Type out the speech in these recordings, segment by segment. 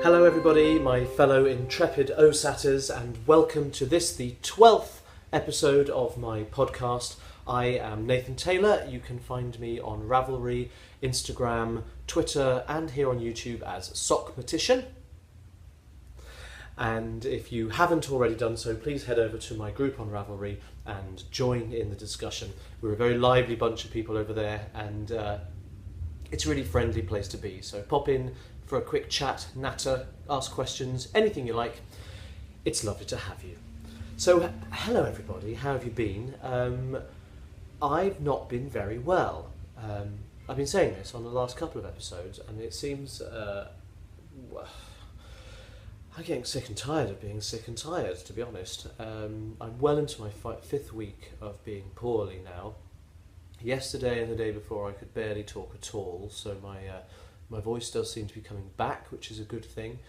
Hello everybody, my fellow intrepid OSATers, and welcome to this, the 12th episode of my podcast. I am Nathan Taylor. You can find me on Ravelry, Instagram, Twitter, and here on YouTube as Sockmatician. And if you haven't already done so, please head over to my group on Ravelry and join in the discussion. We're a very lively bunch of people over there, and it's a really friendly place to be. So pop in for a quick chat, natter, ask questions, anything you like. It's lovely to have you. So hello everybody, how have you been? I've not been very well. I've been saying this on the last couple of episodes, and it seems I'm getting sick and tired of being sick and tired, to be honest. I'm well into my fifth week of being poorly now. Yesterday and the day before I could barely talk at all, so my voice does seem to be coming back, which is a good thing.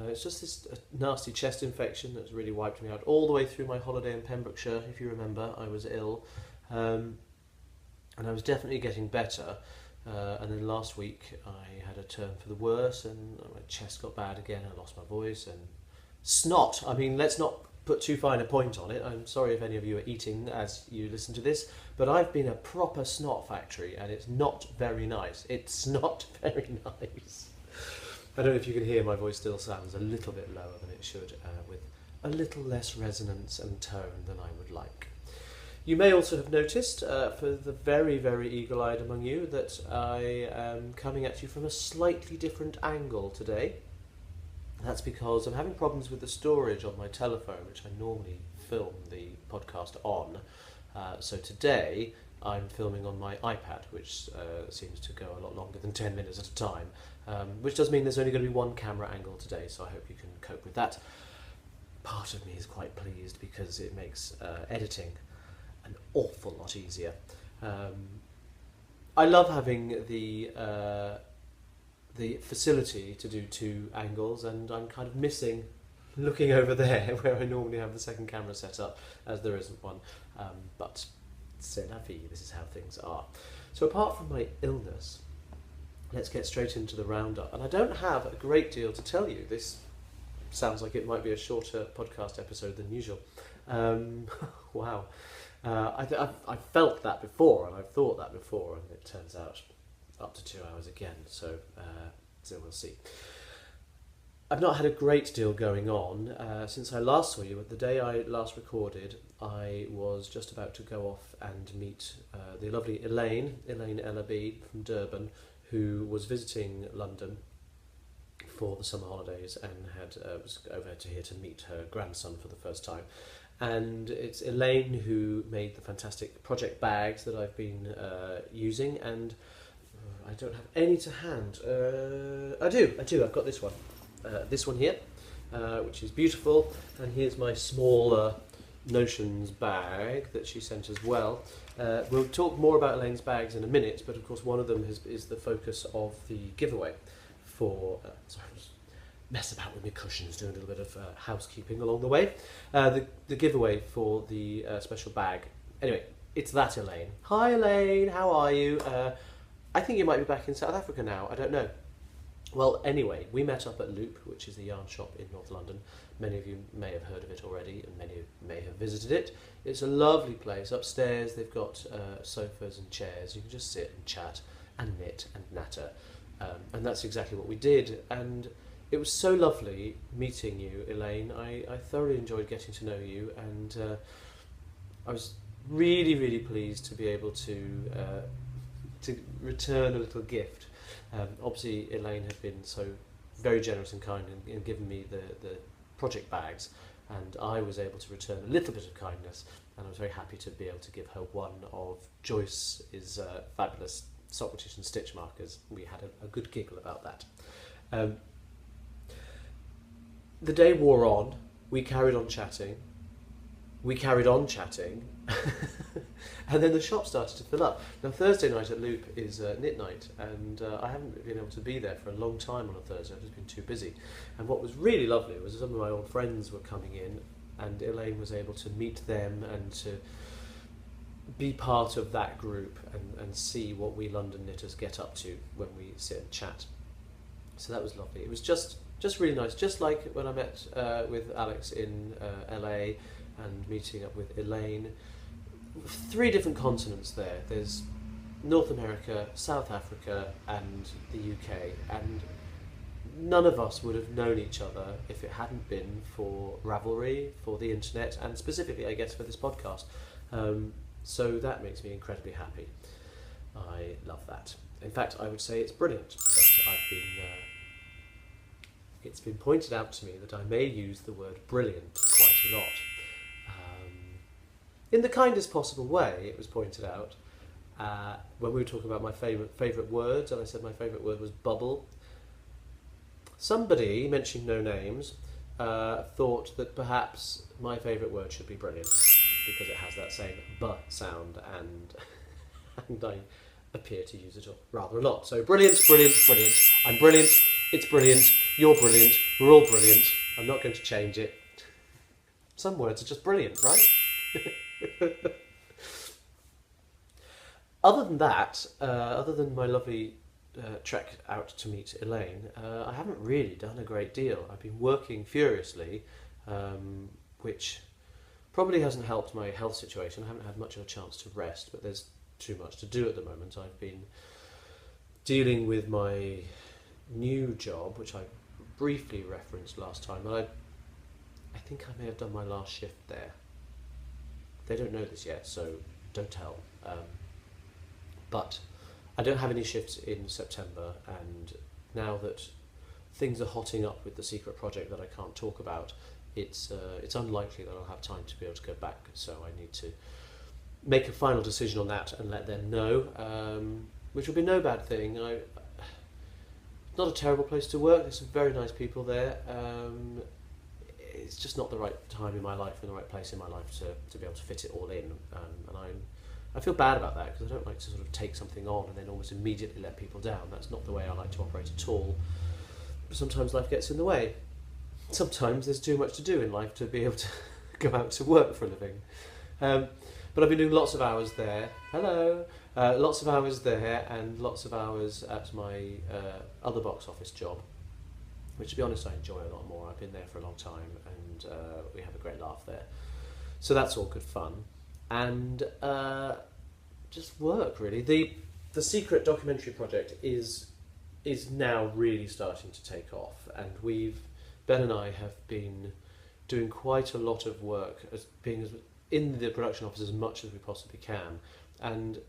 It's just this nasty chest infection that's really wiped me out all the way through my holiday in Pembrokeshire. If you remember, I was ill, and I was definitely getting better. And then last week I had a turn for the worse, and my chest got bad again. I lost my voice, and snot. I mean, let's not put too fine a point on it. I'm sorry if any of you are eating as you listen to this, but I've been a proper snot factory, and it's not very nice. It's not very nice. I don't know if you can hear, my voice still sounds a little bit lower than it should, with a little less resonance and tone than I would like. You may also have noticed, for the very, very eagle-eyed among you, that I am coming at you from a slightly different angle today. That's because I'm having problems with the storage of my telephone, which I normally film the podcast on. So today I'm filming on my iPad, which seems to go a lot longer than 10 minutes at a time, which does mean there's only going to be one camera angle today, so I hope you can cope with that. Part of me is quite pleased because it makes editing an awful lot easier. I love having the facility to do two angles, and I'm kind of missing looking over there where I normally have the second camera set up, as there isn't one. But c'est la vie, this is how things are. So apart from my illness, let's get straight into the roundup. And I don't have a great deal to tell you. This sounds like it might be a shorter podcast episode than usual. Wow. I've felt that before, and I've thought that before, and it turns out up to 2 hours again, so we'll see. I've not had a great deal going on since I last saw you. The day I last recorded, I was just about to go off and meet the lovely Elaine LB from Durban, who was visiting London for the summer holidays and was over to here to meet her grandson for the first time. And it's Elaine who made the fantastic project bags that I've been using, and I don't have any to hand. I do, I've got this one here, which is beautiful, and here's my smaller Notions bag that she sent as well. We'll talk more about Elaine's bags in a minute, but of course one of them is the focus of the giveaway for... sorry, I'm just mess about with my cushions, doing a little bit of housekeeping along the way. The giveaway for the special bag. Anyway, it's that Elaine. Hi Elaine, how are you? I think you might be back in South Africa now, I don't know. Well, anyway, we met up at Loop, which is the yarn shop in North London. Many of you may have heard of it already, and many may have visited it. It's a lovely place. Upstairs they've got sofas and chairs. You can just sit and chat and knit and natter. And that's exactly what we did. And it was so lovely meeting you, Elaine. I thoroughly enjoyed getting to know you, and I was really, really pleased to be able to return a little gift. Obviously, Elaine had been so very generous and kind in giving me the project bags, and I was able to return a little bit of kindness, and I was very happy to be able to give her one of Joyce's fabulous Sockmatician stitch markers. We had a good giggle about that. The day wore on, we carried on chatting, and then the shop started to fill up. Now Thursday night at Loop is knit night, and I haven't been able to be there for a long time on a Thursday. I've just been too busy. And what was really lovely was some of my old friends were coming in, and Elaine was able to meet them and to be part of that group and see what we London knitters get up to when we sit and chat. So that was lovely. It was just just really nice. Just like when I met with Alex in LA and meeting up with Elaine. 3 different continents there. There's North America, South Africa, and the UK, and none of us would have known each other if it hadn't been for Ravelry, for the internet, and specifically, I guess, for this podcast. So that makes me incredibly happy. I love that. In fact, I would say it's brilliant that it's been pointed out to me that I may use the word brilliant quite a lot. In the kindest possible way, it was pointed out when we were talking about my favourite words, and I said my favourite word was bubble. Somebody, mentioning no names, thought that perhaps my favourite word should be brilliant, because it has that same B sound, and I appear to use it rather a lot. So brilliant, brilliant, brilliant. I'm brilliant, it's brilliant, you're brilliant, we're all brilliant. I'm not going to change it. Some words are just brilliant, right? Other than that, other than my lovely trek out to meet Elaine, I haven't really done a great deal. I've been working furiously, which probably hasn't helped my health situation. I haven't had much of a chance to rest, but there's too much to do at the moment. I've been dealing with my new job, which I briefly referenced last time, and I think I may have done my last shift there. They don't know this yet, so don't tell. But I don't have any shifts in September, and now that things are hotting up with the secret project that I can't talk about, it's unlikely that I'll have time to be able to go back, so I need to make a final decision on that and let them know, which will be no bad thing. It's not a terrible place to work, there's some very nice people there. It's just not the right time in my life and the right place in my life to be able to fit it all in, and I feel bad about that, because I don't like to sort of take something on and then almost immediately let people down. That's not the way I like to operate at all. But sometimes life gets in the way. Sometimes there's too much to do in life to be able to go out to work for a living. But I've been doing lots of hours there. Hello! Lots of hours there and lots of hours at my other box office job, which, to be honest, I enjoy a lot more. I've been there for a long time, and we have a great laugh there. So that's all good fun. And just work, really. The secret documentary project is now really starting to take off, and Ben and I have been doing quite a lot of work as being in the production office as much as we possibly can. And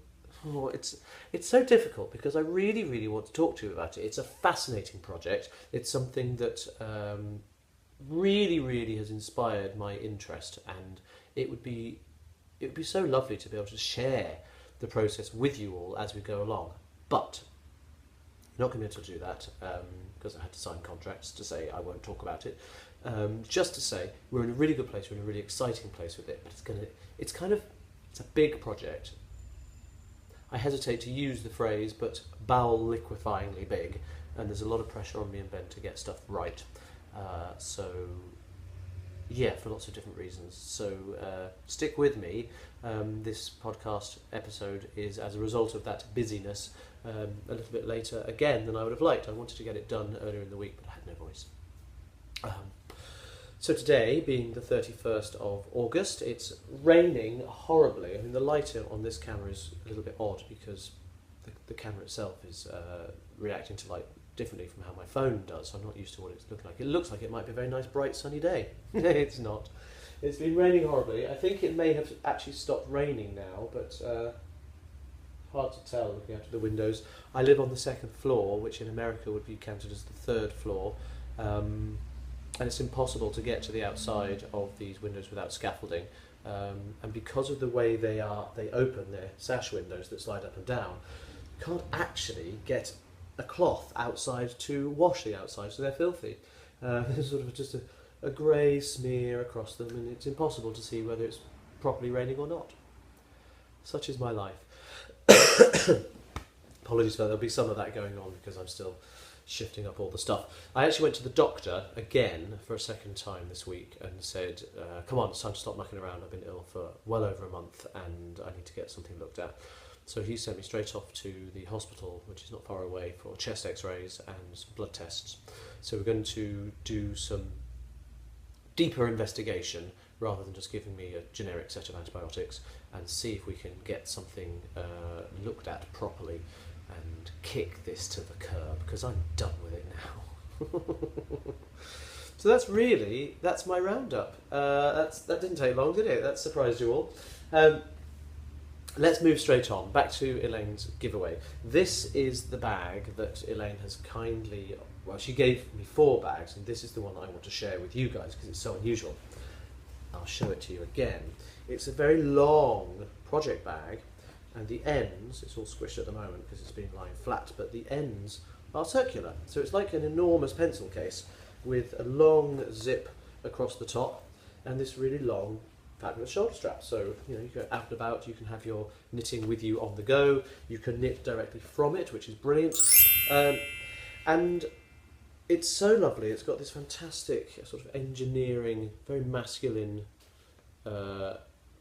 it's so difficult, because I really, really want to talk to you about it. It's a fascinating project. It's something that really, really has inspired my interest, and it would be so lovely to be able to share the process with you all as we go along. But I'm not going to be able to do that, because I had to sign contracts to say I won't talk about it. Just to say, we're in a really good place, we're in a really exciting place with it, but it's a big project. I hesitate to use the phrase, but bowel liquefyingly big, and there's a lot of pressure on me and Ben to get stuff right. Yeah, for lots of different reasons. So stick with me. This podcast episode is as a result of that busyness, a little bit later again than I would have liked. I wanted to get it done earlier in the week, but I had no voice. So today, being the 31st of August, it's raining horribly. I mean, the light on this camera is a little bit odd, because the camera itself is reacting to light differently from how my phone does, so I'm not used to what it's looking like. It looks like it might be a very nice, bright, sunny day. It's not. It's been raining horribly. I think it may have actually stopped raining now, but hard to tell looking out of the windows. I live on the 2nd floor, which in America would be counted as the 3rd floor. And it's impossible to get to the outside of these windows without scaffolding, and because of the way they open, they're sash windows that slide up and down, you can't actually get a cloth outside to wash the outside, so they're filthy. There's sort of just a grey smear across them, and it's impossible to see whether it's properly raining or not. Such is my life. Apologies for that. There'll be some of that going on, because I'm still shifting up all the stuff. I actually went to the doctor again for a second time this week and said, come on, it's time to stop mucking around. I've been ill for well over a month and I need to get something looked at. So he sent me straight off to the hospital, which is not far away, for chest x-rays and some blood tests. So we're going to do some deeper investigation rather than just giving me a generic set of antibiotics, and see if we can get something looked at properly and kick this to the curb, because I'm done with it now. So that's my roundup. That didn't take long, did it? That surprised you all. Let's move straight on, back to Elaine's giveaway. This is the bag that Elaine has kindly, well, she gave me 4 bags, and this is the one I want to share with you guys because it's so unusual. I'll show it to you again. It's a very long project bag, and the ends, it's all squished at the moment because it's been lying flat, but the ends are circular. So it's like an enormous pencil case with a long zip across the top and this really long fabulous shoulder strap. So, you know, you go out and about, you can have your knitting with you on the go, you can knit directly from it, which is brilliant. And it's so lovely. It's got this fantastic sort of engineering, very masculine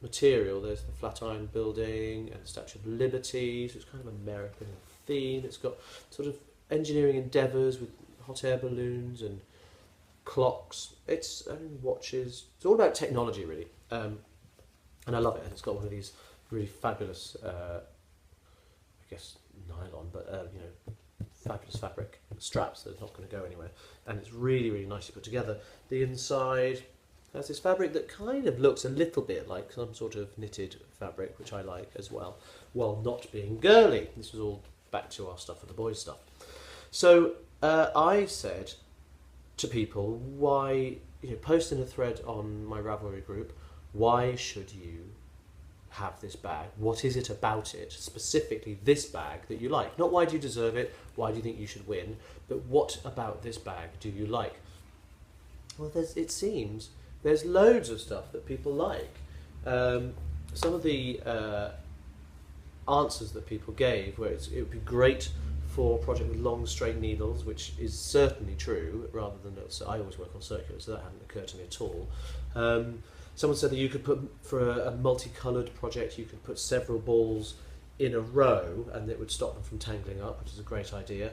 material. There's the Flatiron Building and the Statue of Liberty, so it's kind of American theme. It's got sort of engineering endeavours with hot air balloons and clocks. It's watches. It's all about technology, really. And I love it. And it's got one of these really fabulous, I guess nylon, but you know, fabulous fabric straps that are not going to go anywhere. And it's really, really nicely put together. The inside has this fabric that kind of looks a little bit like some sort of knitted fabric, which I like as well, while not being girly. This was all back to our stuff for the boys stuff. So I said to people, why, you know, post in a thread on my Ravelry group, why should you have this bag? What is it about it, specifically this bag, that you like? Not why do you deserve it, why do you think you should win, but what about this bag do you like? Well, it seems there's loads of stuff that people like. Some of the answers that people gave were it would be great for a project with long straight needles, which is certainly true, rather than, so I always work on circular, so that hadn't occurred to me at all. Someone said that you could put, for a multicoloured project, you could put several balls in a row and it would stop them from tangling up, which is a great idea.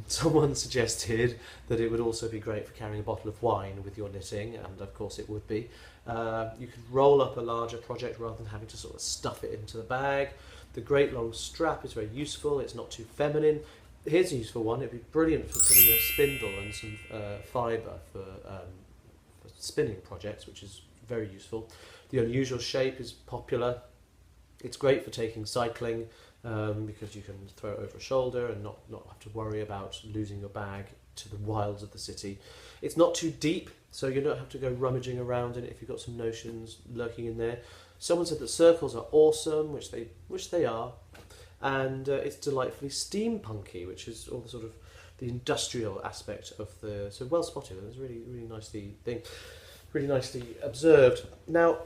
Someone suggested that it would also be great for carrying a bottle of wine with your knitting, and of course it would be. You could roll up a larger project rather than having to sort of stuff it into the bag. The great long strap is very useful, it's not too feminine. Here's a useful one, it'd be brilliant for putting a spindle and some fibre for spinning projects, which is very useful. The unusual shape is popular. It's great for taking cycling because you can throw it over a shoulder and not have to worry about losing your bag to the wilds of the city. It's not too deep, so you don't have to go rummaging around in it if you've got some notions lurking in there. Someone said that circles are awesome, which they are, and it's delightfully steampunky, which is all the sort of the industrial aspect of the, so well spotted. It's really, really really nicely observed. Now,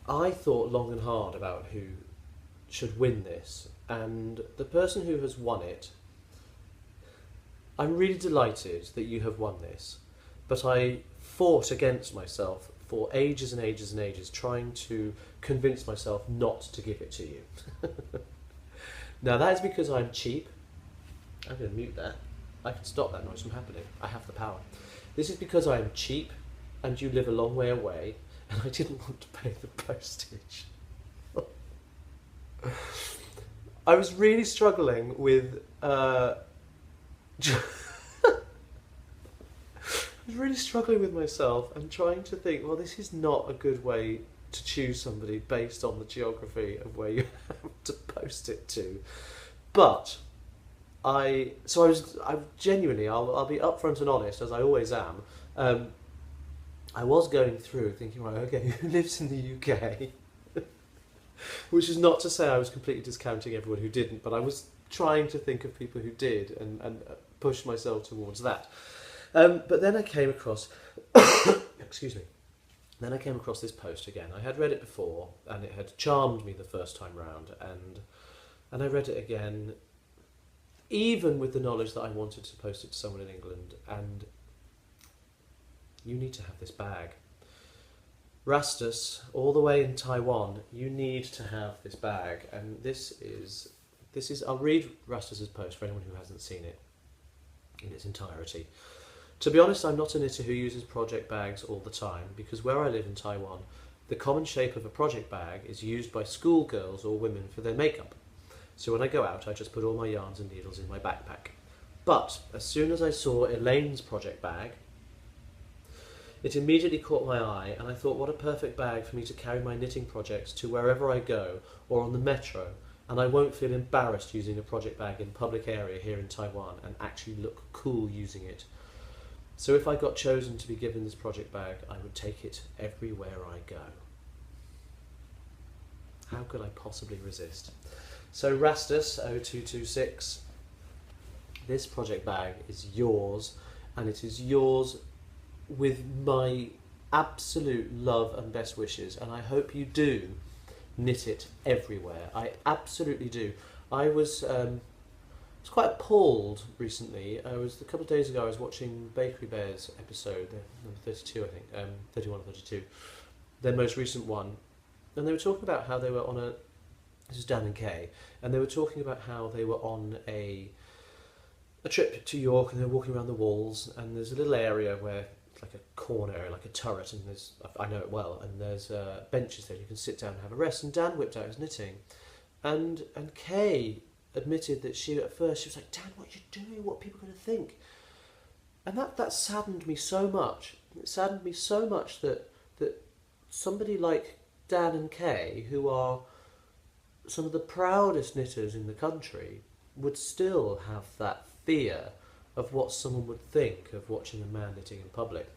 I thought long and hard about who should win this, and the person who has won it, I'm really delighted that you have won this, but I fought against myself for ages and ages and ages, trying to convince myself not to give it to you. Now that is because I'm cheap. I'm going to mute that. I can stop that noise from happening. I have the power. This is because I am cheap and you live a long way away and I didn't want to pay the postage. I was really struggling with myself and trying to think, well, this is not a good way to choose somebody based on the geography of where you have to post it to. But I genuinely, I'll be upfront and honest, as I always am. I was going through thinking, right, okay, who lives in the UK? Which is not to say I was completely discounting everyone who didn't, but I was trying to think of people who did and push myself towards that. But then I came across, excuse me, then I came across this post again. I had read it before and it had charmed me the first time round, and I read it again, even with the knowledge that I wanted to post it to someone in England, and you need to have this bag. Rastus, all the way in Taiwan, you need to have this bag, and this is, I'll read Rastus's post for anyone who hasn't seen it in its entirety. To be honest, I'm not a knitter who uses project bags all the time, because where I live in Taiwan, the common shape of a project bag is used by schoolgirls or women for their makeup. So when I go out, I just put all my yarns and needles in my backpack. But as soon as I saw Elaine's project bag, it immediately caught my eye, and I thought, what a perfect bag for me to carry my knitting projects to wherever I go, or on the metro, and I won't feel embarrassed using a project bag in public area here in Taiwan and actually look cool using it. So if I got chosen to be given this project bag, I would take it everywhere I go. How could I possibly resist? So Rastus 0226, this project bag is yours, and it is yours with my absolute love and best wishes, and I hope you do knit it everywhere. I absolutely do. I was quite appalled recently. A couple of days ago I was watching Bakery Bears episode, number 32 I think, 31 or 32, their most recent one, and they were talking about how they were on a, this is Dan and Kay, and they were talking about how they were on a trip to York, and they were walking around the walls, and there's a little area where like a corner, like a turret, and there's, I know it well, and there's benches there, you can sit down and have a rest, and Dan whipped out his knitting, and Kay admitted that at first she was like, Dan, what are you doing, what are people going to think? And that saddened me so much. It saddened me so much that somebody like Dan and Kay, who are some of the proudest knitters in the country, would still have that fear of what someone would think of watching a man knitting in public.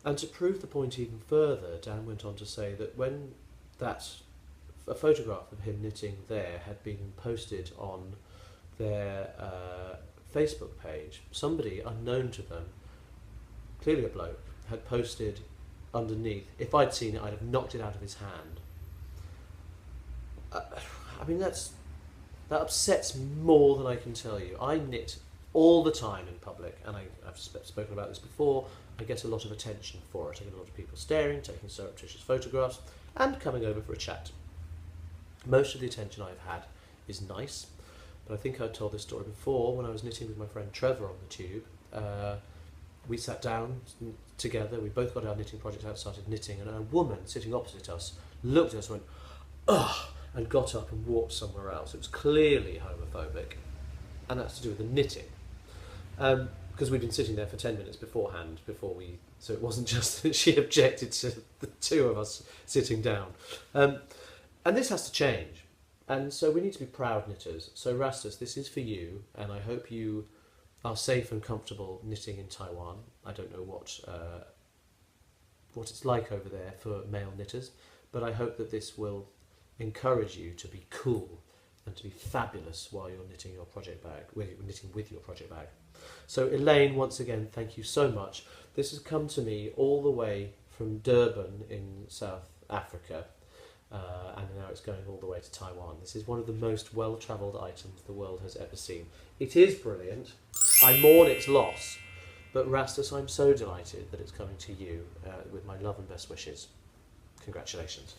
And to prove the point even further, Dan went on to say that when a photograph of him knitting there had been posted on their Facebook page, somebody unknown to them, clearly a bloke, had posted underneath, if I'd seen it, I'd have knocked it out of his hand. I mean, that upsets me more than I can tell you. I knit all the time in public, and I've spoken about this before. I get a lot of attention for it. I get a lot of people staring, taking surreptitious photographs, and coming over for a chat. Most of the attention I've had is nice, but I think I've told this story before. When I was knitting with my friend Trevor on the tube, we sat down together, we both got our knitting project out, started knitting, and a woman sitting opposite us looked at us and went, ugh, and got up and walked somewhere else. It was clearly homophobic, and that's to do with the knitting. Because we'd been sitting there for 10 minutes beforehand, so it wasn't just that she objected to the two of us sitting down. And this has to change. And so we need to be proud knitters. So Rastus, this is for you, and I hope you are safe and comfortable knitting in Taiwan. I don't know what it's like over there for male knitters, but I hope that this will encourage you to be cool and to be fabulous while you're knitting your project bag, knitting with your project bag. So Elaine, once again, thank you so much. This has come to me all the way from Durban in South Africa, and now it's going all the way to Taiwan. This is one of the most well-travelled items the world has ever seen. It is brilliant. I mourn its loss, but Rastus, I'm so delighted that it's coming to you with my love and best wishes. Congratulations.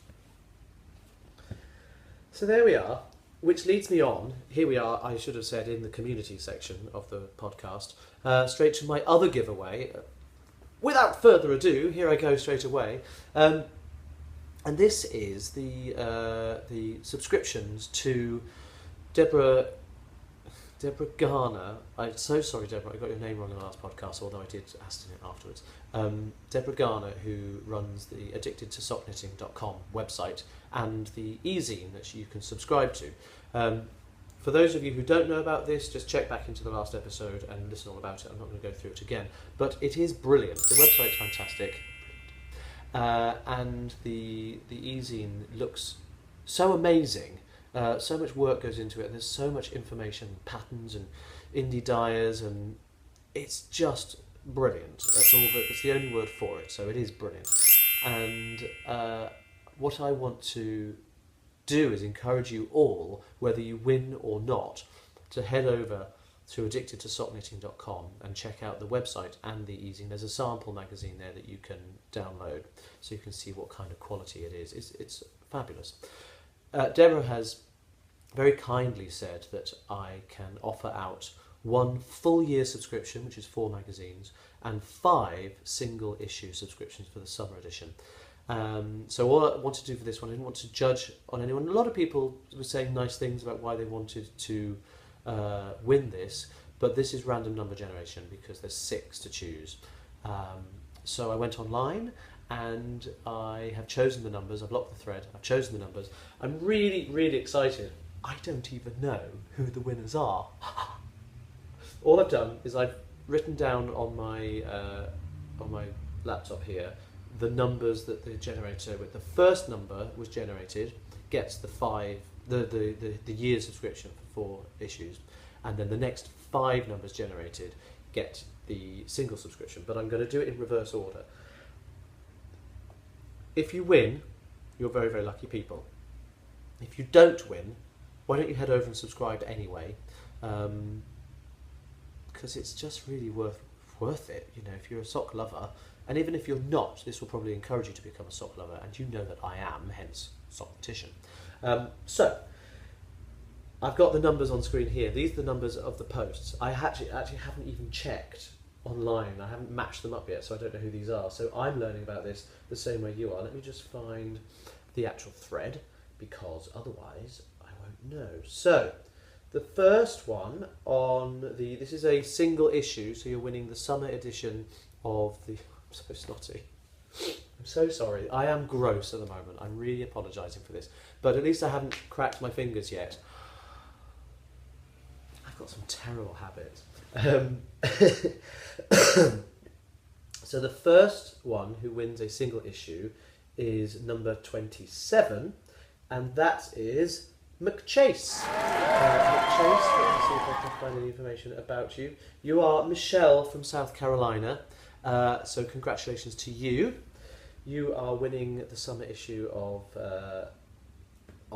So there we are. Which leads me on, here we are, I should have said in the community section of the podcast, straight to my other giveaway. Without further ado, here I go straight away. And this is the subscriptions to Debra Garner. I'm so sorry, Debra, I got your name wrong in the last podcast, although I did ask it afterwards. Debra Garner, who runs the addictedtosockknitting.com website and the eZine that you can subscribe to. For those of you who don't know about this, just check back into the last episode and listen all about it. I'm not going to go through it again, but it is brilliant. The website's fantastic, and the eZine looks so amazing. So much work goes into it, and there's so much information, patterns and indie dyers, and it's just brilliant. That's the only word for it, so it is brilliant. And what I want to do is encourage you all, whether you win or not, to head over to addictedtosockknitting.com and check out the website and the eZine. There's a sample magazine there that you can download so you can see what kind of quality it is. It's fabulous. Debra has very kindly said that I can offer out 1 full year subscription, which is 4 magazines, and 5 single issue subscriptions for the summer edition. So all I wanted to do for this one, I didn't want to judge on anyone. A lot of people were saying nice things about why they wanted to win this, but this is random number generation because there's 6 to choose. So I went online and I have chosen the numbers. I've locked the thread, I've chosen the numbers. I'm really, really excited. I don't even know who the winners are. All I've done is I've written down on my laptop here the numbers that the generator with the first number was generated gets the year subscription for 4 issues, and then the next 5 numbers generated get the single subscription. But I'm going to do it in reverse order. If you win, you're very, very lucky people. If you don't win, why don't you head over and subscribe anyway? Because it's just really worth it. You know, if you're a sock lover, and even if you're not, this will probably encourage you to become a sock lover, and you know that I am, hence Sockmatician. So I've got the numbers on screen here. These are the numbers of the posts. I actually haven't even checked online. I haven't matched them up yet, so I don't know who these are. So I'm learning about this the same way you are. Let me just find the actual thread, because otherwise I won't know. So the first one on this is a single issue, so you're winning the summer edition of the, I'm so snotty. I'm so sorry. I am gross at the moment. I'm really apologising for this. But at least I haven't cracked my fingers yet. I've got some terrible habits. So the first one who wins a single issue is number 27, and that is McChase. McChase, let me see if I can find any information about you. You are Michelle from South Carolina, so congratulations to you. You are winning the summer issue of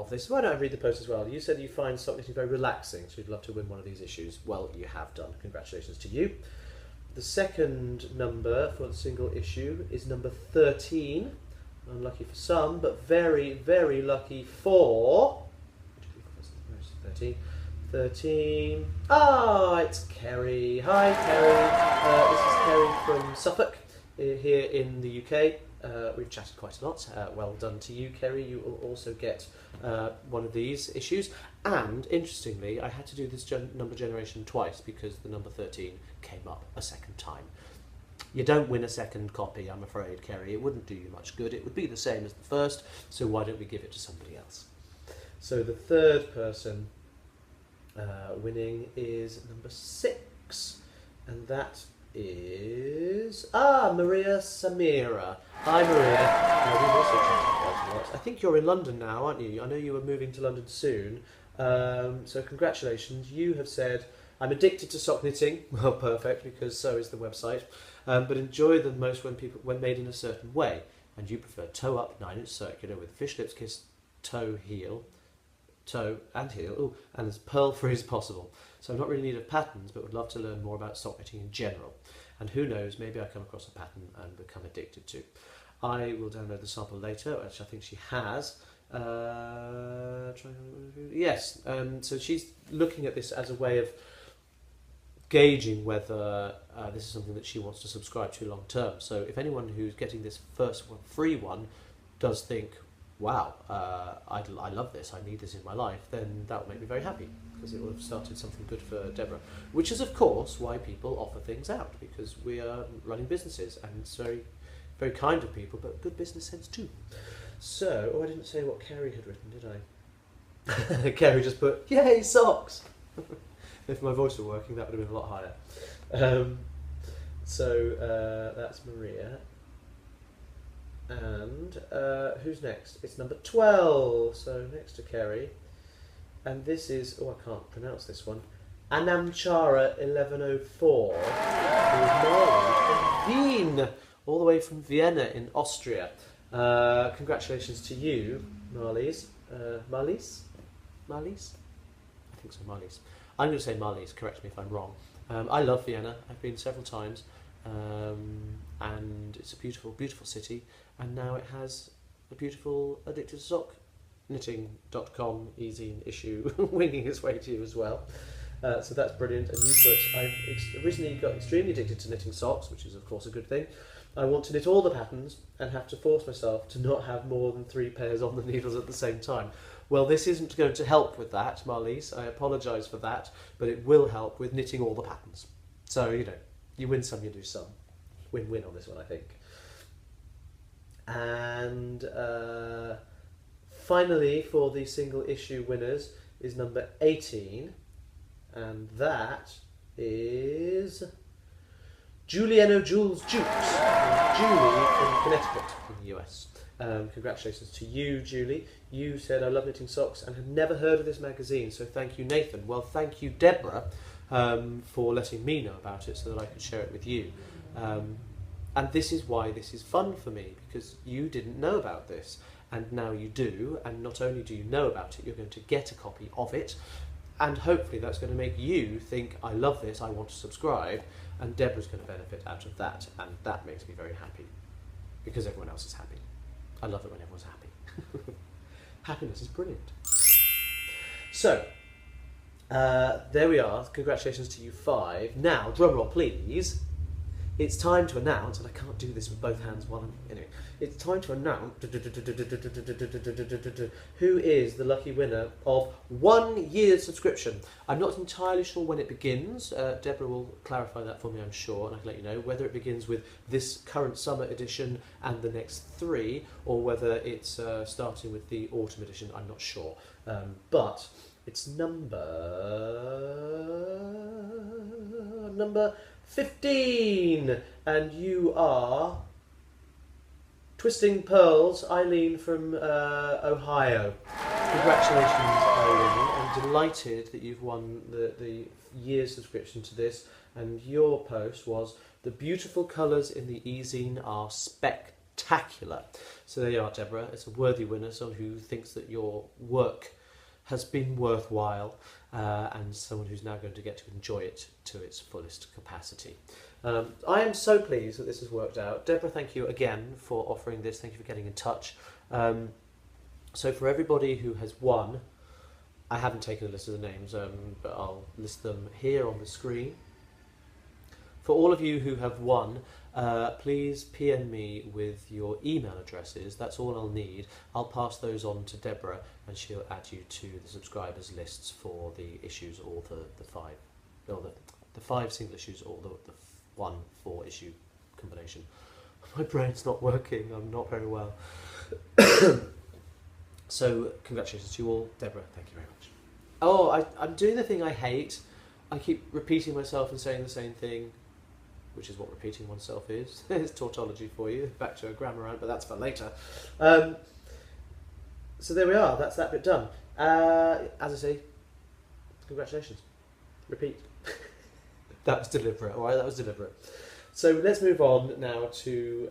this. Why don't I read the post as well? You said you find sock knitting very relaxing, so you'd love to win one of these issues. Well, you have done. Congratulations to you. The second number for the single issue is number 13. Unlucky for some, but very, very lucky for 13. Ah, it's Kerry. Hi, Kerry. This is Kerry from Suffolk, here in the UK. We've chatted quite a lot. Well done to you, Kerry. You will also get one of these issues. And interestingly, I had to do this number generation twice because the number 13 came up a second time. You don't win a second copy, I'm afraid, Kerry. It wouldn't do you much good. It would be the same as the first, so why don't we give it to somebody else? So the third person winning is number 6, and that is Maria Samira. Hi, Maria. We've also chatted quite a lot. I think you're in London now, aren't you? I know you were moving to London soon. So congratulations. You have said, I'm addicted to sock knitting. Well, perfect, because so is the website. But enjoy them most when made in a certain way. And you prefer toe up, 9-inch circular with fish lips kiss, toe and heel, and as pearl free as possible. So I'm not really in need of patterns, but would love to learn more about sock knitting in general. And who knows, maybe I come across a pattern and become addicted to. I will download the sample later, which I think she has. Yes, so she's looking at this as a way of gauging whether this is something that she wants to subscribe to long term. So if anyone who's getting this first one, free one, does think, wow, I love this, I need this in my life, then that will make me very happy, because it will have started something good for Debra, which is of course why people offer things out, because we are running businesses, and it's very, very kind of people, but good business sense too. So, I didn't say what Kerry had written, did I? Kerry just put, yay, socks! If my voice were working, that would have been a lot higher. So that's Maria. And who's next? It's number 12, so next to Kerry. And this is, I can't pronounce this one, Anamchara 1104, who is Marley from Wien, all the way from Vienna in Austria. Congratulations to you, Marlies. Marlies? I think think so, Marlies. I'm going to say Marlies, correct me if I'm wrong. I love Vienna. I've been several times, and it's a beautiful, beautiful city. And now it has a beautiful Addicted to Sock knitting.com eZine issue winging its way to you as well. So that's brilliant. And you put, I've recently got extremely addicted to knitting socks, which is of course a good thing. I want to knit all the patterns and have to force myself to not have more than 3 pairs on the needles at the same time. Well, this isn't going to help with that, Marlies. I apologise for that, but it will help with knitting all the patterns. So, you know, you win some, you lose some. Win-win on this one, I think. And finally, for the single issue winners, is number 18. And that is Juliano Jules Jukes, Julie from Connecticut in the US. Congratulations to you, Julie. You said, I love knitting socks and had never heard of this magazine, so thank you, Nathan. Well, thank you, Debra, for letting me know about it so that I could share it with you. And this is why this is fun for me, because you didn't know about this, and now you do, and not only do you know about it, you're going to get a copy of it, and hopefully that's going to make you think, I love this, I want to subscribe, and Debra's going to benefit out of that, and that makes me very happy, because everyone else is happy. I love it when everyone's happy. Happiness is brilliant. So, there we are. Congratulations to you 5. Now, drum roll please. It's time to announce, and I can't do this with both hands while I'm... Anyway, it's time to announce who is the lucky winner of 1 year's subscription. I'm not entirely sure when it begins. Debra will clarify that for me, I'm sure, and I can let you know whether it begins with this current summer edition and the next 3, or whether it's starting with the autumn edition. I'm not sure. But it's number 15, and you are Twisting Pearls, Eileen from Ohio. Congratulations, Eileen. I'm delighted that you've won the year's subscription to this, and your post was, the beautiful colours in the eZine are spectacular. So there you are, Debra. It's a worthy winner, someone who thinks that your work has been worthwhile, and someone who's now going to get to enjoy it to its fullest capacity. I am so pleased that this has worked out. Debra, thank you again for offering this. Thank you for getting in touch. So for everybody who has won, I haven't taken a list of the names, but I'll list them here on the screen. For all of you who have won, please PM me with your email addresses. That's all I'll need. I'll pass those on to Debra, and she'll add you to the subscribers lists for the issues, or the 5, or the 5 single issues, or the 1 4-issue combination. My brain's not working. I'm not very well. So congratulations to you all, Debra. Thank you very much. Oh, I'm doing the thing I hate. I keep repeating myself and saying the same thing, which is what repeating oneself is. It's tautology for you. Back to a grammar rant, but that's for later. So there we are. That's that bit done. As I say, congratulations. Repeat. That was deliberate. All right, that was deliberate. So let's move on now to...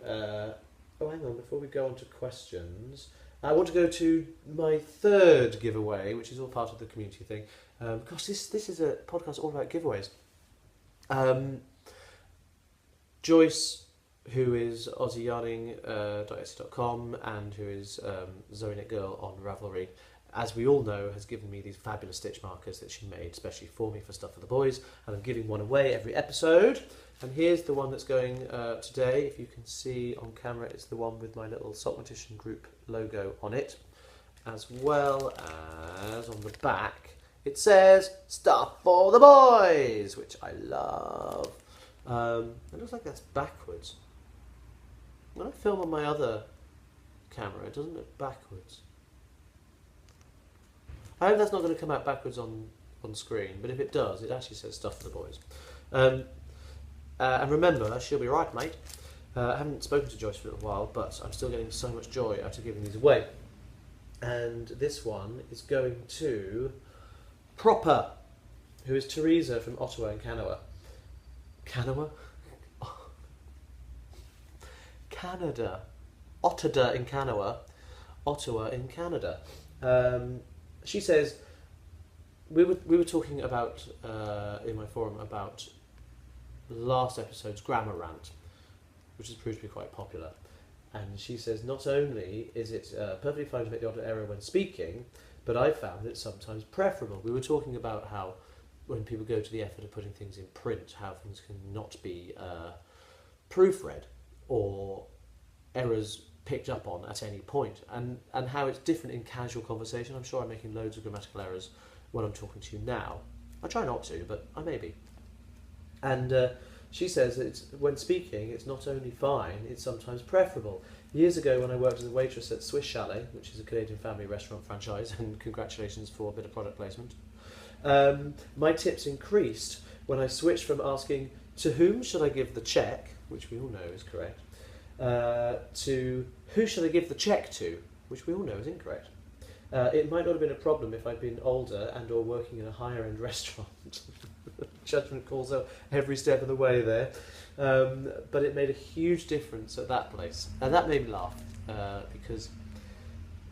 oh, hang on. Before we go on to questions, I want to go to my 3rd giveaway, which is all part of the community thing. Gosh, this is a podcast all about giveaways. Joyce, who is aussieyarning.etsy.com and who is Zoe Knit Girl on Ravelry, as we all know, has given me these fabulous stitch markers that she made especially for me for Stuff for the Boys, and I'm giving one away every episode. And here's the one that's going today. If you can see on camera, it's the one with my little Sockmatician group logo on it, as well as on the back it says Stuff for the Boys, which I love. It looks like that's backwards. When I film on my other camera, it doesn't look backwards. I hope that's not going to come out backwards on screen, but if it does, it actually says Stuff for the Boys. And remember, she'll be right, mate. I haven't spoken to Joyce for a little while, but I'm still getting so much joy out of giving these away. And this one is going to Proper, who is Teresa from Ottawa in Canada. Canada? Canada. Ottawa in Canada. Ottawa in Canada. She says, we were talking about in my forum about last episode's grammar rant, which has proved to be quite popular. And she says not only is it perfectly fine to make the odd error when speaking, but I found it sometimes preferable. We were talking about how when people go to the effort of putting things in print, how things can not be proofread or errors picked up on at any point, and how it's different in casual conversation. I'm sure I'm making loads of grammatical errors when I'm talking to you now. I try not to, but I may be. And she says that when speaking, it's not only fine, it's sometimes preferable. Years ago, when I worked as a waitress at Swiss Chalet, which is a Canadian family restaurant franchise, and congratulations for a bit of product placement, my tips increased when I switched from asking, to whom should I give the check, which we all know is correct, to who should I give the check to, which we all know is incorrect. It might not have been a problem if I'd been older and or working in a higher end restaurant. Judgment calls out every step of the way there. But it made a huge difference at that place. And that made me laugh, because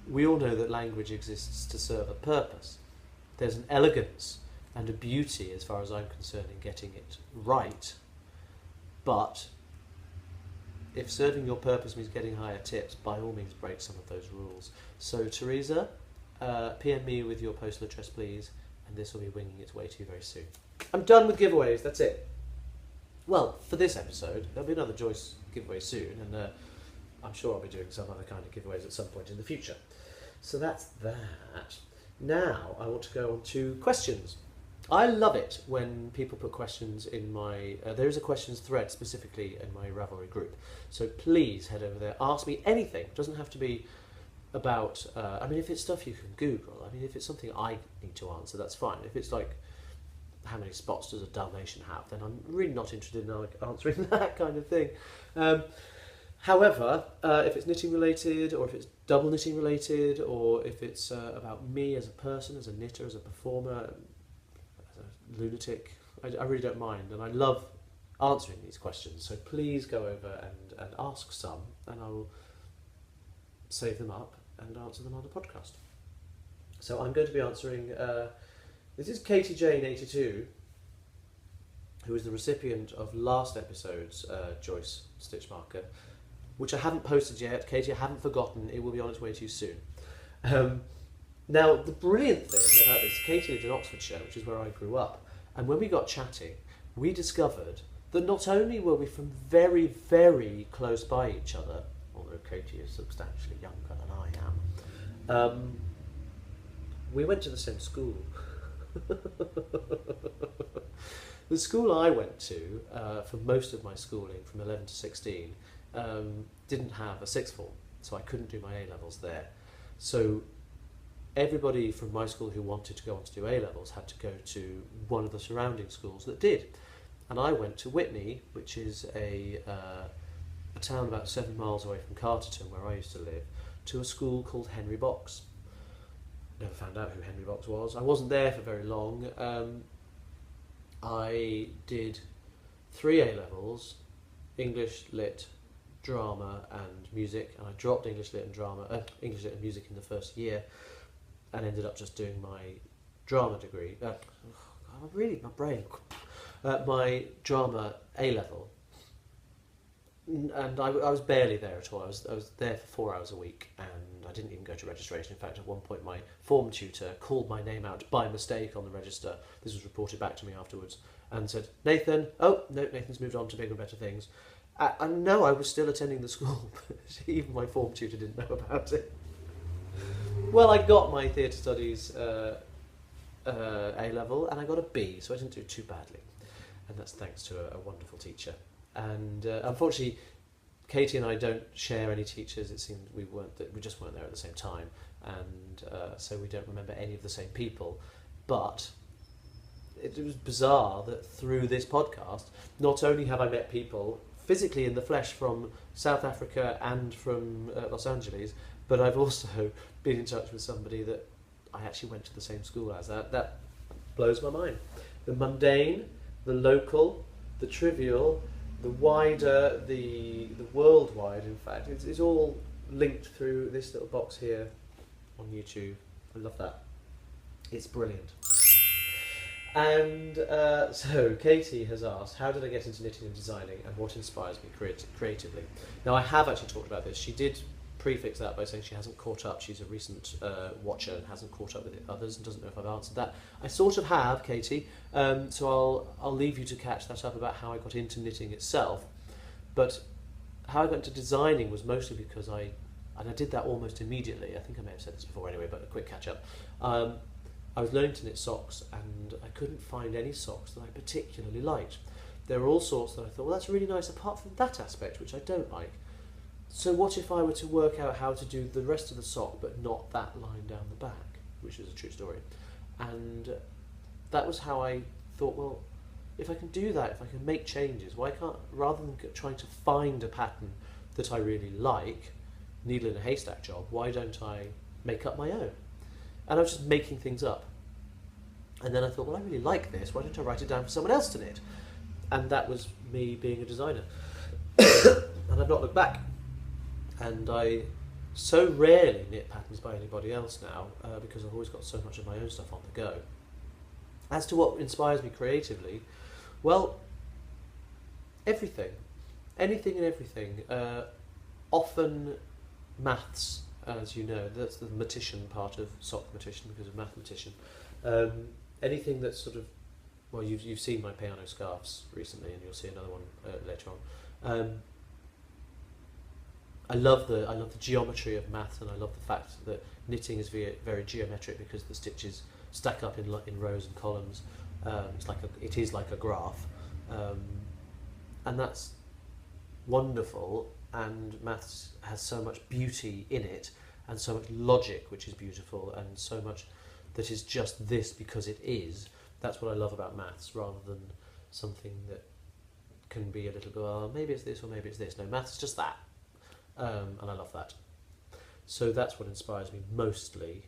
we all know that language exists to serve a purpose. There's an elegance and a beauty, as far as I'm concerned, in getting it right. But if serving your purpose means getting higher tips, by all means break some of those rules. So Teresa, PM me with your postal address please, and this will be winging its way to you very soon. I'm done with giveaways, that's it. Well, for this episode, there'll be another Joyce giveaway soon, and I'm sure I'll be doing some other kind of giveaways at some point in the future. So that's that. Now I want to go on to questions. I love it when people put questions in my... there is a questions thread specifically in my Ravelry group. So please head over there, ask me anything. It doesn't have to be about... I mean, if it's stuff you can Google, I mean, if it's something I need to answer, that's fine. If it's like, how many spots does a Dalmatian have, then I'm really not interested in answering that kind of thing. However, if it's knitting related, or if it's double knitting related, or if it's about me as a person, as a knitter, as a performer, lunatic, I really don't mind, and I love answering these questions, so please go over and ask some, and I will save them up and answer them on the podcast. So I'm going to be answering, this is Katie Jane 82, who is the recipient of last episode's Joyce stitch marker, which I haven't posted yet. Katie, I haven't forgotten, it will be on its way to you soon. Now, the brilliant thing about this, Katie lived in Oxfordshire, which is where I grew up, and when we got chatting, we discovered that not only were we from very, very close by each other, although Katie is substantially younger than I am, we went to the same school. The school I went to, for most of my schooling, from 11 to 16, didn't have a sixth form, so I couldn't do my A-levels there. So everybody from my school who wanted to go on to do A-levels had to go to one of the surrounding schools that did. And I went to Whitney, which is a town about 7 miles away from Carterton, where I used to live, to a school called Henry Box. Never found out who Henry Box was. I wasn't there for very long. I did 3 A-levels, English, Lit, Drama and Music, and I dropped English, Lit and English, Lit and Music in the first year, and ended up just doing my drama degree. My brain. My drama A-level, and I was barely there at all. I was there for 4 hours a week, and I didn't even go to registration. In fact, at one point my form tutor called my name out by mistake on the register. This was reported back to me afterwards, and said, Nathan, oh no, Nathan's moved on to bigger and better things. And no, I was still attending the school, but even my form tutor didn't know about it. Well, I got my theatre studies A-level, and I got a B, so I didn't do too badly. And that's thanks to a wonderful teacher. And unfortunately, Katie and I don't share any teachers. It seemed we just weren't there at the same time, and so we don't remember any of the same people. But it was bizarre that through this podcast, not only have I met people physically in the flesh from South Africa and from Los Angeles, but I've also been in touch with somebody that I actually went to the same school as. That blows my mind. The mundane, the local, the trivial, the wider, the worldwide, in fact, it's all linked through this little box here on YouTube. I love that. It's brilliant. And so Katie has asked, how did I get into knitting and designing, and what inspires me creatively? Now, I have actually talked about this. She did prefix that by saying she hasn't caught up. She's a recent watcher and hasn't caught up with the others and doesn't know if I've answered that. I sort of have, Katie, so I'll leave you to catch that up about how I got into knitting itself. But how I got into designing was mostly because I did that almost immediately. I think I may have said this before anyway, but a quick catch up. I was learning to knit socks, and I couldn't find any socks that I particularly liked. There were all sorts that I thought, well, that's really nice apart from that aspect, which I don't like. So what if I were to work out how to do the rest of the sock, but not that line down the back, which is a true story. And that was how I thought, well, if I can do that, if I can make changes, why can't, rather than trying to find a pattern that I really like, needle in a haystack job, why don't I make up my own? And I was just making things up. And then I thought, well, I really like this, why don't I write it down for someone else to knit? And that was me being a designer. And I've not looked back. And I so rarely knit patterns by anybody else now, because I've always got so much of my own stuff on the go. As to what inspires me creatively, well, everything. Anything and everything. Often maths, as you know, that's the matician part of Sockmatician because of mathematician. Anything that's sort of, well, you've seen my piano scarves recently, and you'll see another one later on. I love the geometry of maths, and I love the fact that knitting is very geometric because the stitches stack up in rows and columns. It is like a graph, and that's wonderful. And maths has so much beauty in it, and so much logic, which is beautiful, and so much that is just this because it is. That's what I love about maths, rather than something that can be a little bit, well, maybe it's this or maybe it's this. No, maths is just that, and I love that. So that's what inspires me mostly.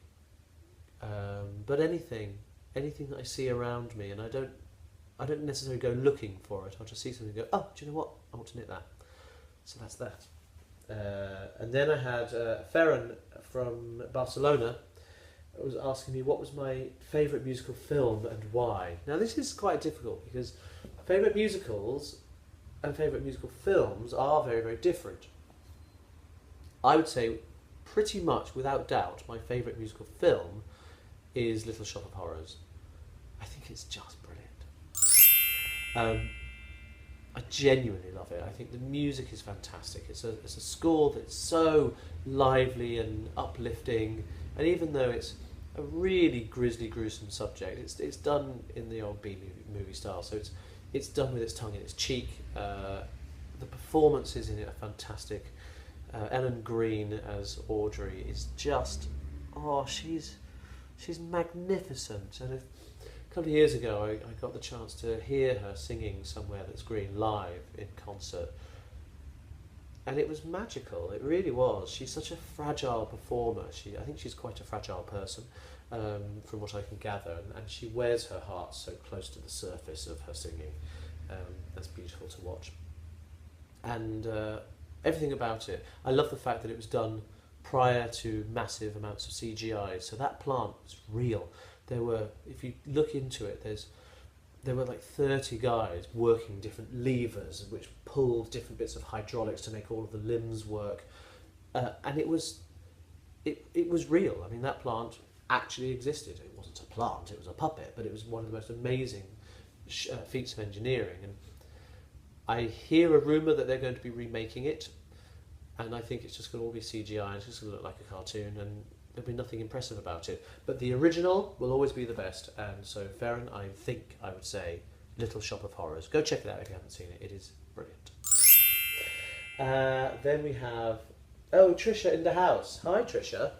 But anything that I see around me, and I don't necessarily go looking for it. I'll just see something and go, oh, do you know what? I want to knit that. So that's that. And then I had Ferran from Barcelona was asking me what was my favourite musical film and why. Now this is quite difficult because favourite musicals and favourite musical films are very, very different. I would say pretty much without doubt my favourite musical film is Little Shop of Horrors. I think it's just brilliant. I genuinely love it. I think the music is fantastic. It's a score that's so lively and uplifting, and even though it's a really grisly, gruesome subject, it's done in the old B-movie style. So it's done with its tongue in its cheek. The performances in it are fantastic. Ellen Green as Audrey is just, she's magnificent. And a couple of years ago, I got the chance to hear her singing Somewhere That's Green live in concert, and it was magical. It really was. She's such a fragile performer. I think she's quite a fragile person, from what I can gather, and she wears her heart so close to the surface of her singing. That's beautiful to watch, and everything about it. I love the fact that it was done prior to massive amounts of CGI, so that plant was real. There were, if you look into it, there were like 30 guys working different levers which pulled different bits of hydraulics to make all of the limbs work, and it was real. I mean, that plant actually existed. It wasn't a plant; it was a puppet, but it was one of the most amazing feats of engineering. And I hear a rumour that they're going to be remaking it, and I think it's just going to all be CGI. And it's just going to look like a cartoon, and there'll be nothing impressive about it. But the original will always be the best, and so Ferran, I think I would say Little Shop of Horrors. Go check it out if you haven't seen it. It is brilliant. Then we have, Trisha in the house. Hi, Trisha.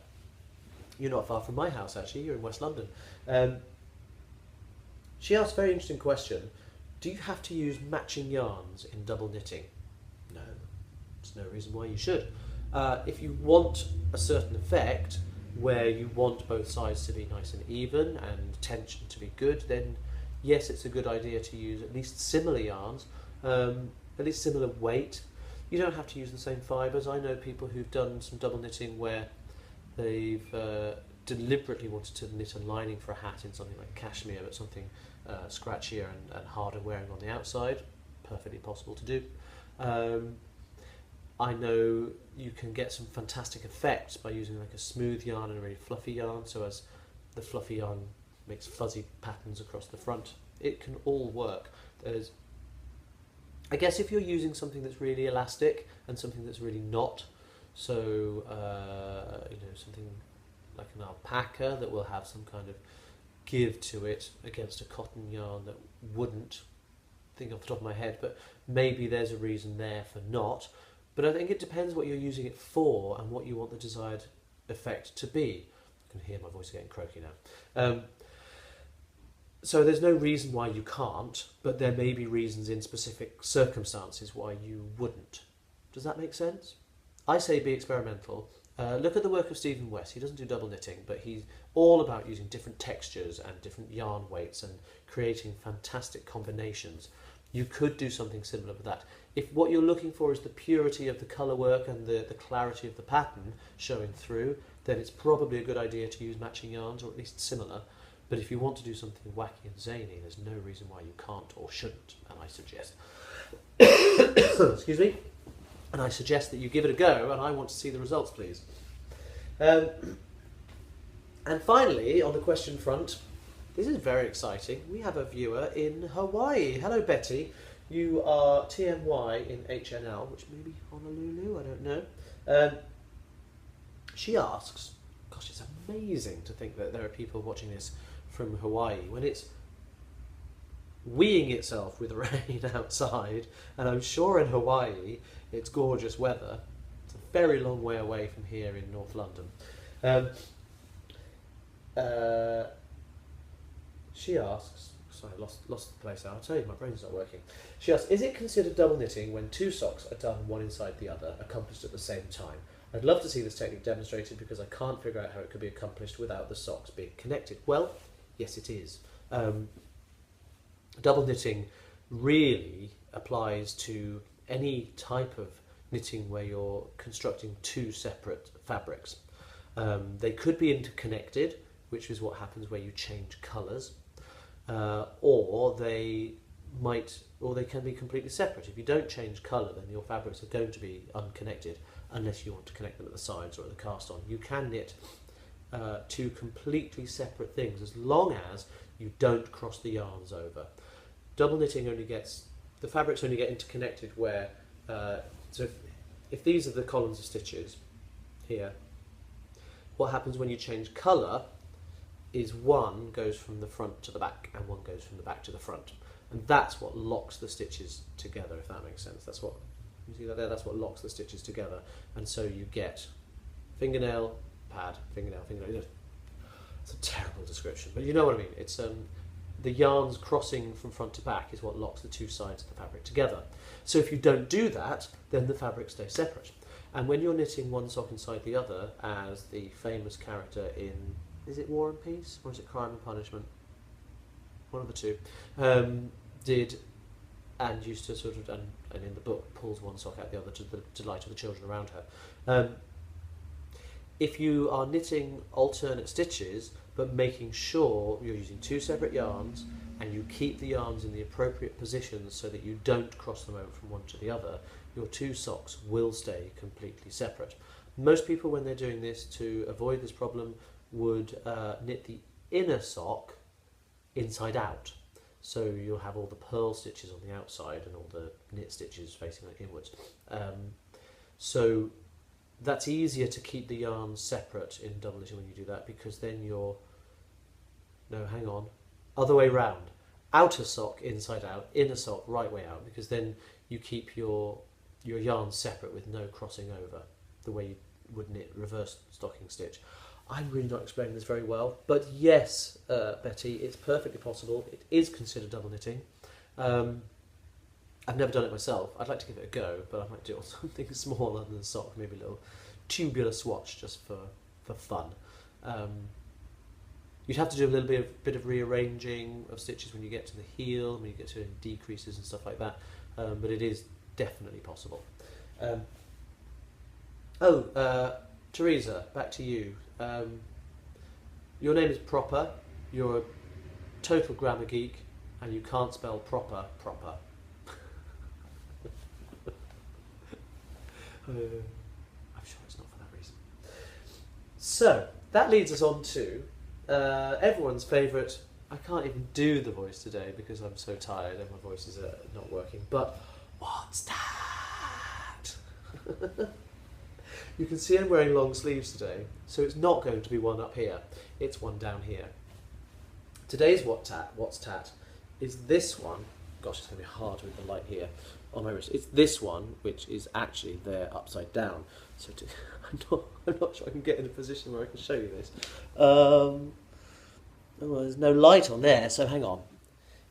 You're not far from my house, actually. You're in West London. She asked a very interesting question. Do you have to use matching yarns in double knitting? No. There's no reason why you should. If you want a certain effect, where you want both sides to be nice and even and tension to be good, then yes, it's a good idea to use at least similar yarns, at least similar weight. You don't have to use the same fibres. I know people who've done some double knitting where they've deliberately wanted to knit a lining for a hat in something like cashmere, but something scratchier and harder wearing on the outside, perfectly possible to do. I know you can get some fantastic effects by using like a smooth yarn and a really fluffy yarn, so as the fluffy yarn makes fuzzy patterns across the front. It can all work. I guess if you're using something that's really elastic and something that's really not, so you know, something like an alpaca that will have some kind of give to it against a cotton yarn that wouldn't, think off the top of my head, but maybe there's a reason there for not. But I think it depends what you're using it for and what you want the desired effect to be. I can hear my voice getting croaky now. So there's no reason why you can't, but there may be reasons in specific circumstances why you wouldn't. Does that make sense? I say be experimental. Look at the work of Stephen West. He doesn't do double knitting, but he's all about using different textures and different yarn weights and creating fantastic combinations. You could do something similar with that. If what you're looking for is the purity of the colour work and the clarity of the pattern showing through, then it's probably a good idea to use matching yarns, or at least similar. But if you want to do something wacky and zany, there's no reason why you can't or shouldn't, and I suggest excuse me, and I suggest that you give it a go, and I want to see the results, please. And finally, on the question front, this is very exciting. We have a viewer in Hawaii. Hello, Betty. You are TMY in HNL, which may be Honolulu, I don't know. She asks, gosh, it's amazing to think that there are people watching this from Hawaii when it's weeing itself with rain outside, and I'm sure in Hawaii it's gorgeous weather. It's a very long way away from here in North London. She asks, sorry, I lost the place now. I'll tell you, my brain's not working. She asks, is it considered double knitting when two socks are done one inside the other, accomplished at the same time? I'd love to see this technique demonstrated because I can't figure out how it could be accomplished without the socks being connected. Well, yes it is. Double knitting really applies to any type of knitting where you're constructing two separate fabrics. They could be interconnected, which is what happens where you change colours, or they can be completely separate. If you don't change colour, then your fabrics are going to be unconnected unless you want to connect them at the sides or at the cast on. You can knit two completely separate things as long as you don't cross the yarns over. Double knitting the fabrics only get interconnected where, so if these are the columns of stitches here, what happens when you change colour is one goes from the front to the back and one goes from the back to the front. And that's what locks the stitches together, if that makes sense. That's what, you see that there? That's what locks the stitches together. And so you get fingernail, pad, fingernail, fingernail. It's a terrible description, but you know what I mean. It's the yarns crossing from front to back is what locks the two sides of the fabric together. So if you don't do that, then the fabric stays separate. And when you're knitting one sock inside the other, as the famous character in, is it War and Peace or is it Crime and Punishment? One of the two, did, and used to sort of, and in the book pulls one sock out the other to the delight of the children around her. If you are knitting alternate stitches but making sure you're using two separate yarns and you keep the yarns in the appropriate positions so that you don't cross them over from one to the other, your two socks will stay completely separate. Most people, when they're doing this to avoid this problem, would knit the inner sock inside out. So you'll have all the purl stitches on the outside and all the knit stitches facing inwards. So that's easier to keep the yarns separate in double knitting when you do that, because then you're, no, hang on, other way round. Outer sock inside out, inner sock right way out, because then you keep your yarns separate with no crossing over, the way you would knit reverse stocking stitch. I'm really not explaining this very well, but yes, Betty, it's perfectly possible. It is considered double knitting. I've never done it myself. I'd like to give it a go, but I might do it on something smaller than a sock, maybe a little tubular swatch just for fun. You'd have to do a little bit of rearranging of stitches when you get to the heel, when you get to decreases and stuff like that, but it is definitely possible. Teresa, back to you. your name is proper, you're a total grammar geek, and you can't spell proper. I'm sure it's not for that reason. So, that leads us on to everyone's favourite. I can't even do the voice today because I'm so tired and my voice is not working. But what's that? You can see I'm wearing long sleeves today, so it's not going to be one up here. It's one down here. Today's what's tat is this one. Gosh, it's going to be hard with the light here on my wrist. It's this one, which is actually there upside down. So I'm not sure I can get in a position where I can show you this. Oh, there's no light on there, so hang on.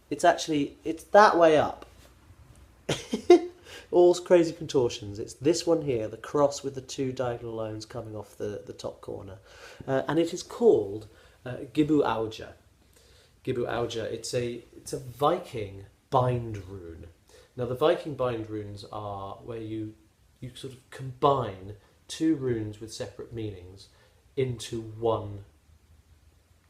It's that way up. All crazy contortions. It's this one here, the cross with the two diagonal lines coming off the top corner. And it is called Gibu Auja. Gibu Auja, it's a Viking bind rune. Now the Viking bind runes are where you sort of combine two runes with separate meanings into one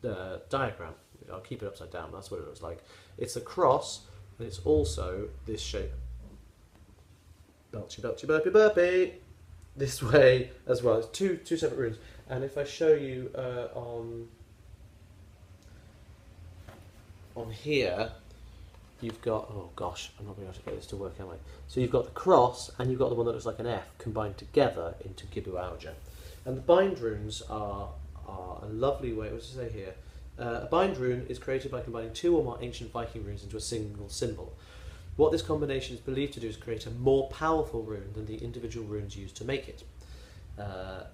diagram. I'll keep it upside down, that's what it looks like. It's a cross, and it's also this shape. Belchy, belchy, burpy, burpy. This way as well. It's two separate runes. And if I show you on here, you've got, oh gosh, I'm not going to be able to get this to work, am I? So you've got the cross, and you've got the one that looks like an F combined together into Gibu Auja. And the bind runes are a lovely way, what does it say here? A bind rune is created by combining two or more ancient Viking runes into a single symbol. What this combination is believed to do is create a more powerful rune than the individual runes used to make it. And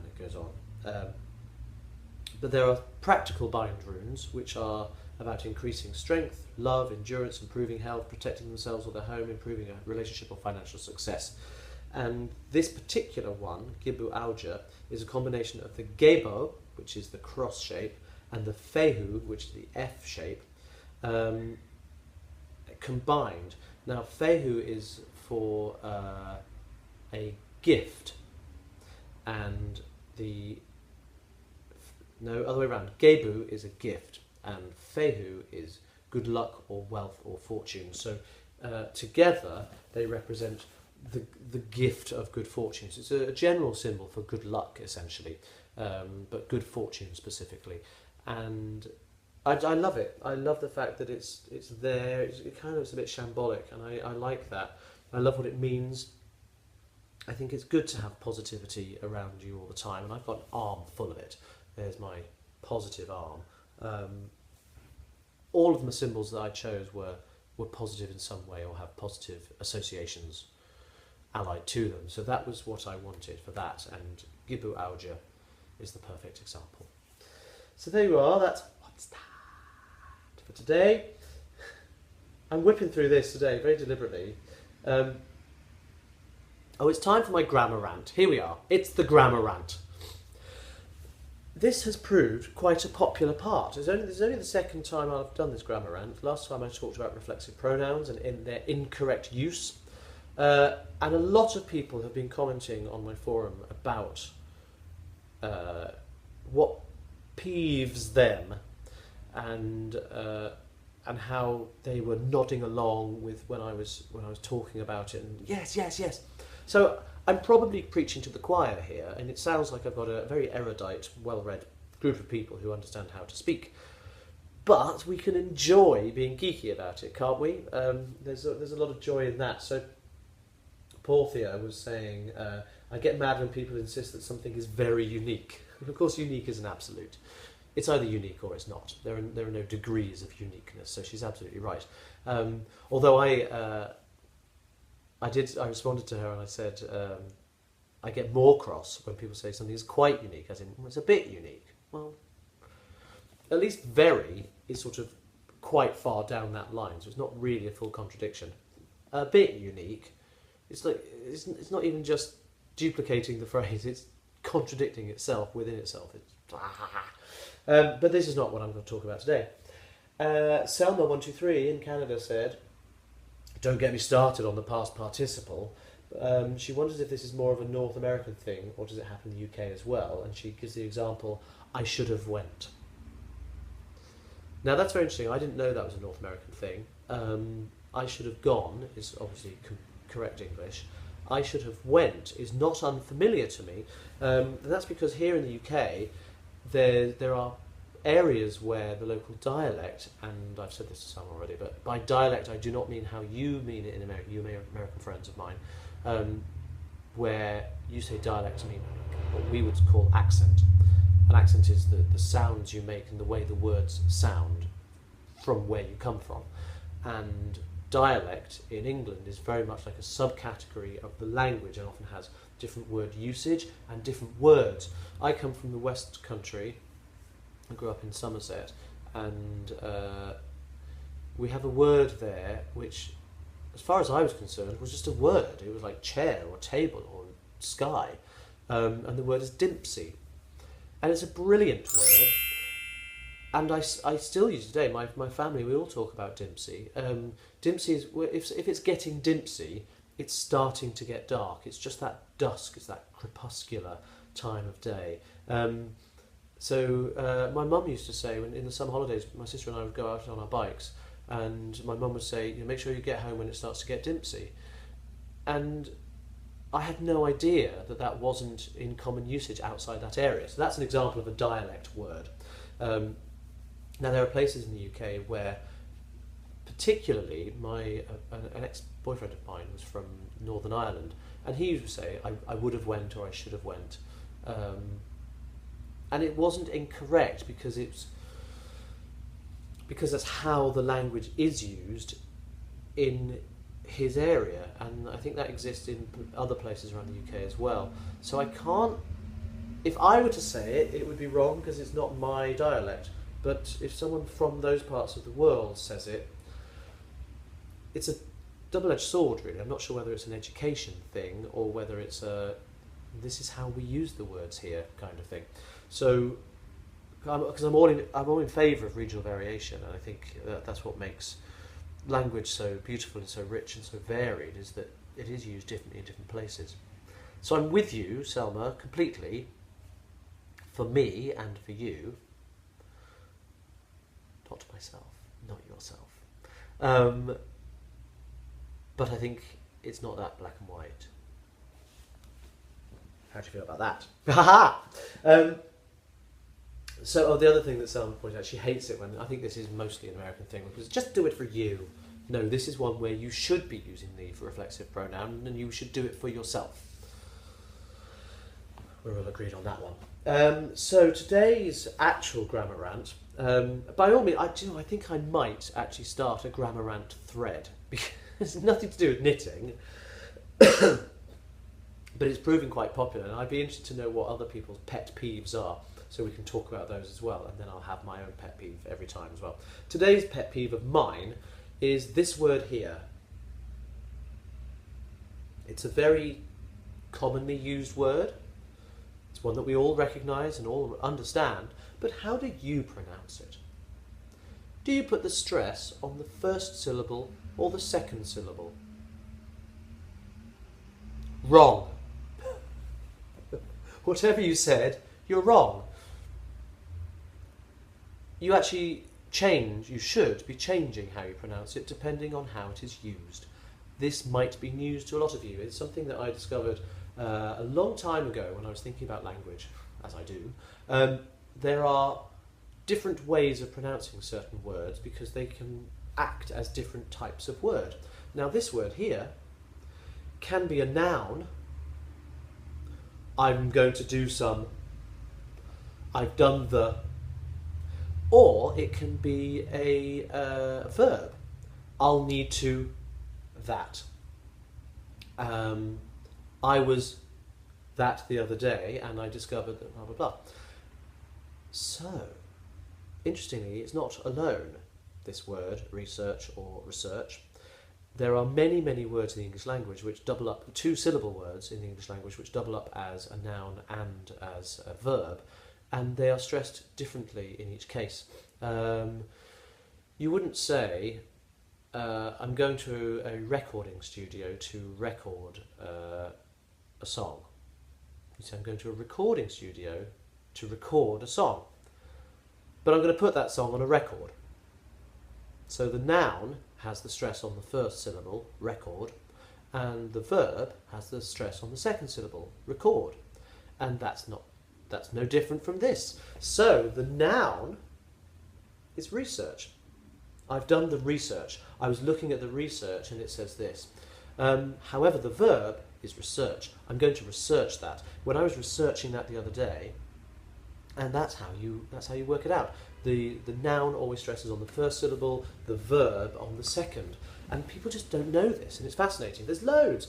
it goes on. But there are practical bind runes, which are about increasing strength, love, endurance, improving health, protecting themselves or their home, improving a relationship or financial success. And this particular one, Gibu Auja, is a combination of the Gebo, which is the cross shape, and the Fehu, which is the F shape, combined. Now, Fehu is for a gift, and other way around. Gebu is a gift, and Fehu is good luck or wealth or fortune. So together they represent the gift of good fortune. So it's a general symbol for good luck, essentially, but good fortune specifically. And I love it. I love the fact that it's there. It kind of is a bit shambolic, and I like that. I love what it means. I think it's good to have positivity around you all the time, and I've got an arm full of it. There's my positive arm. All of the symbols that I chose were positive in some way or have positive associations allied to them. So that was what I wanted for that, and Gibu Auja is the perfect example. So there you are, that's what's that for today. I'm whipping through this today very deliberately. It's time for my grammar rant. Here we are, it's the grammar rant. This has proved quite a popular part. This is only the second time I've done this grammar rant. Last time I talked about reflexive pronouns and in their incorrect use. And a lot of people have been commenting on my forum about what peeves them and how they were nodding along with when I was talking about it. And yes. So I'm probably preaching to the choir here, and it sounds like I've got a very erudite, well-read group of people who understand how to speak. But we can enjoy being geeky about it, can't we? There's a lot of joy in that. So Porthia was saying, I get mad when people insist that something is very unique. And of course, unique is an absolute. It's either unique or it's not. There are no degrees of uniqueness, so she's absolutely right. Although I responded to her and I said, I get more cross when people say something is quite unique, as in, it's a bit unique. Well, at least very is sort of quite far down that line, so it's not really a full contradiction. A bit unique, it's not even just duplicating the phrase, it's contradicting itself within itself. But this is not what I'm going to talk about today. Selma123 in Canada said, don't get me started on the past participle. She wonders if this is more of a North American thing or does it happen in the UK as well, and she gives the example, I should have went. Now that's very interesting. I didn't know that was a North American thing. I should have gone is obviously correct English. I should have went is not unfamiliar to me. And that's because here in the UK there are areas where the local dialect, and I've said this to some already, but by dialect I do not mean how you mean it in America, you American friends of mine, where you say dialect to mean what we would call accent. An accent is the sounds you make and the way the words sound from where you come from. And dialect in England is very much like a subcategory of the language and often has different word usage and different words. I come from the West Country. I grew up in Somerset, and we have a word there which, as far as I was concerned, was just a word. It was like chair or table or sky, and the word is dimpsy. And it's a brilliant word, and I still use it today. My family, we all talk about dimpsy. Dimpsy is, if it's getting dimpsy, it's starting to get dark. It's just that dusk, it's that crepuscular time of day. So my mum used to say, when in the summer holidays, my sister and I would go out on our bikes, and my mum would say, make sure you get home when it starts to get dimpsy. And I had no idea that wasn't in common usage outside that area. So that's an example of a dialect word. Now there are places in the UK where, particularly, an ex-boyfriend of mine was from Northern Ireland, and he used to say, I would have went or I should have went. And it wasn't incorrect because that's how the language is used in his area, and I think that exists in other places around the UK as well. So I can't, if I were to say it, it would be wrong because it's not my dialect, but if someone from those parts of the world says it, it's a double-edged sword really. I'm not sure whether it's an education thing or whether it's this is how we use the words here kind of thing. So, because I'm all in favour of regional variation, and I think that's what makes language so beautiful and so rich and so varied, is that it is used differently in different places. So I'm with you, Selma, completely, for me and for you, not myself, not yourself. But I think it's not that black and white. How do you feel about that? Ha So the other thing that Selma pointed out, she hates it when, I think this is mostly an American thing, because just do it for you. No, this is one where you should be using the for reflexive pronoun and you should do it for yourself. We're all agreed on that one. So today's actual grammar rant, by all means, I think I might actually start a grammar rant thread, because it's nothing to do with knitting, but it's proving quite popular, and I'd be interested to know what other people's pet peeves are, so we can talk about those as well, and then I'll have my own pet peeve every time as well. Today's pet peeve of mine is this word here. It's a very commonly used word. It's one that we all recognise and all understand, but how do you pronounce it? Do you put the stress on the first syllable or the second syllable? Wrong. Whatever you said, you're wrong. You actually you should be changing how you pronounce it depending on how it is used. This might be news to a lot of you. It's something that I discovered a long time ago when I was thinking about language, as I do. There are different ways of pronouncing certain words because they can act as different types of word. Now this word here can be a noun. I'm going to do some. I've done the. Or it can be a verb. I'll need to that. I was that the other day and I discovered that blah blah blah. So, interestingly, it's not alone, this word, research or research. There are many, many words in the English language which double up, two-syllable words in the English language which double up as a noun and as a verb, and they are stressed differently in each case. You wouldn't say, I'm going to a recording studio to record a song. So I'm going to a recording studio to record a song. But I'm going to put that song on a record. So the noun has the stress on the first syllable, record, and the verb has the stress on the second syllable, record. And that's no different from this. So the noun is research. I've done the research. I was looking at the research and it says this. However, the verb is research. I'm going to research that. When I was researching that the other day, and that's how you work it out. The noun always stresses on the first syllable, the verb on the second. And people just don't know this, and it's fascinating. There's loads.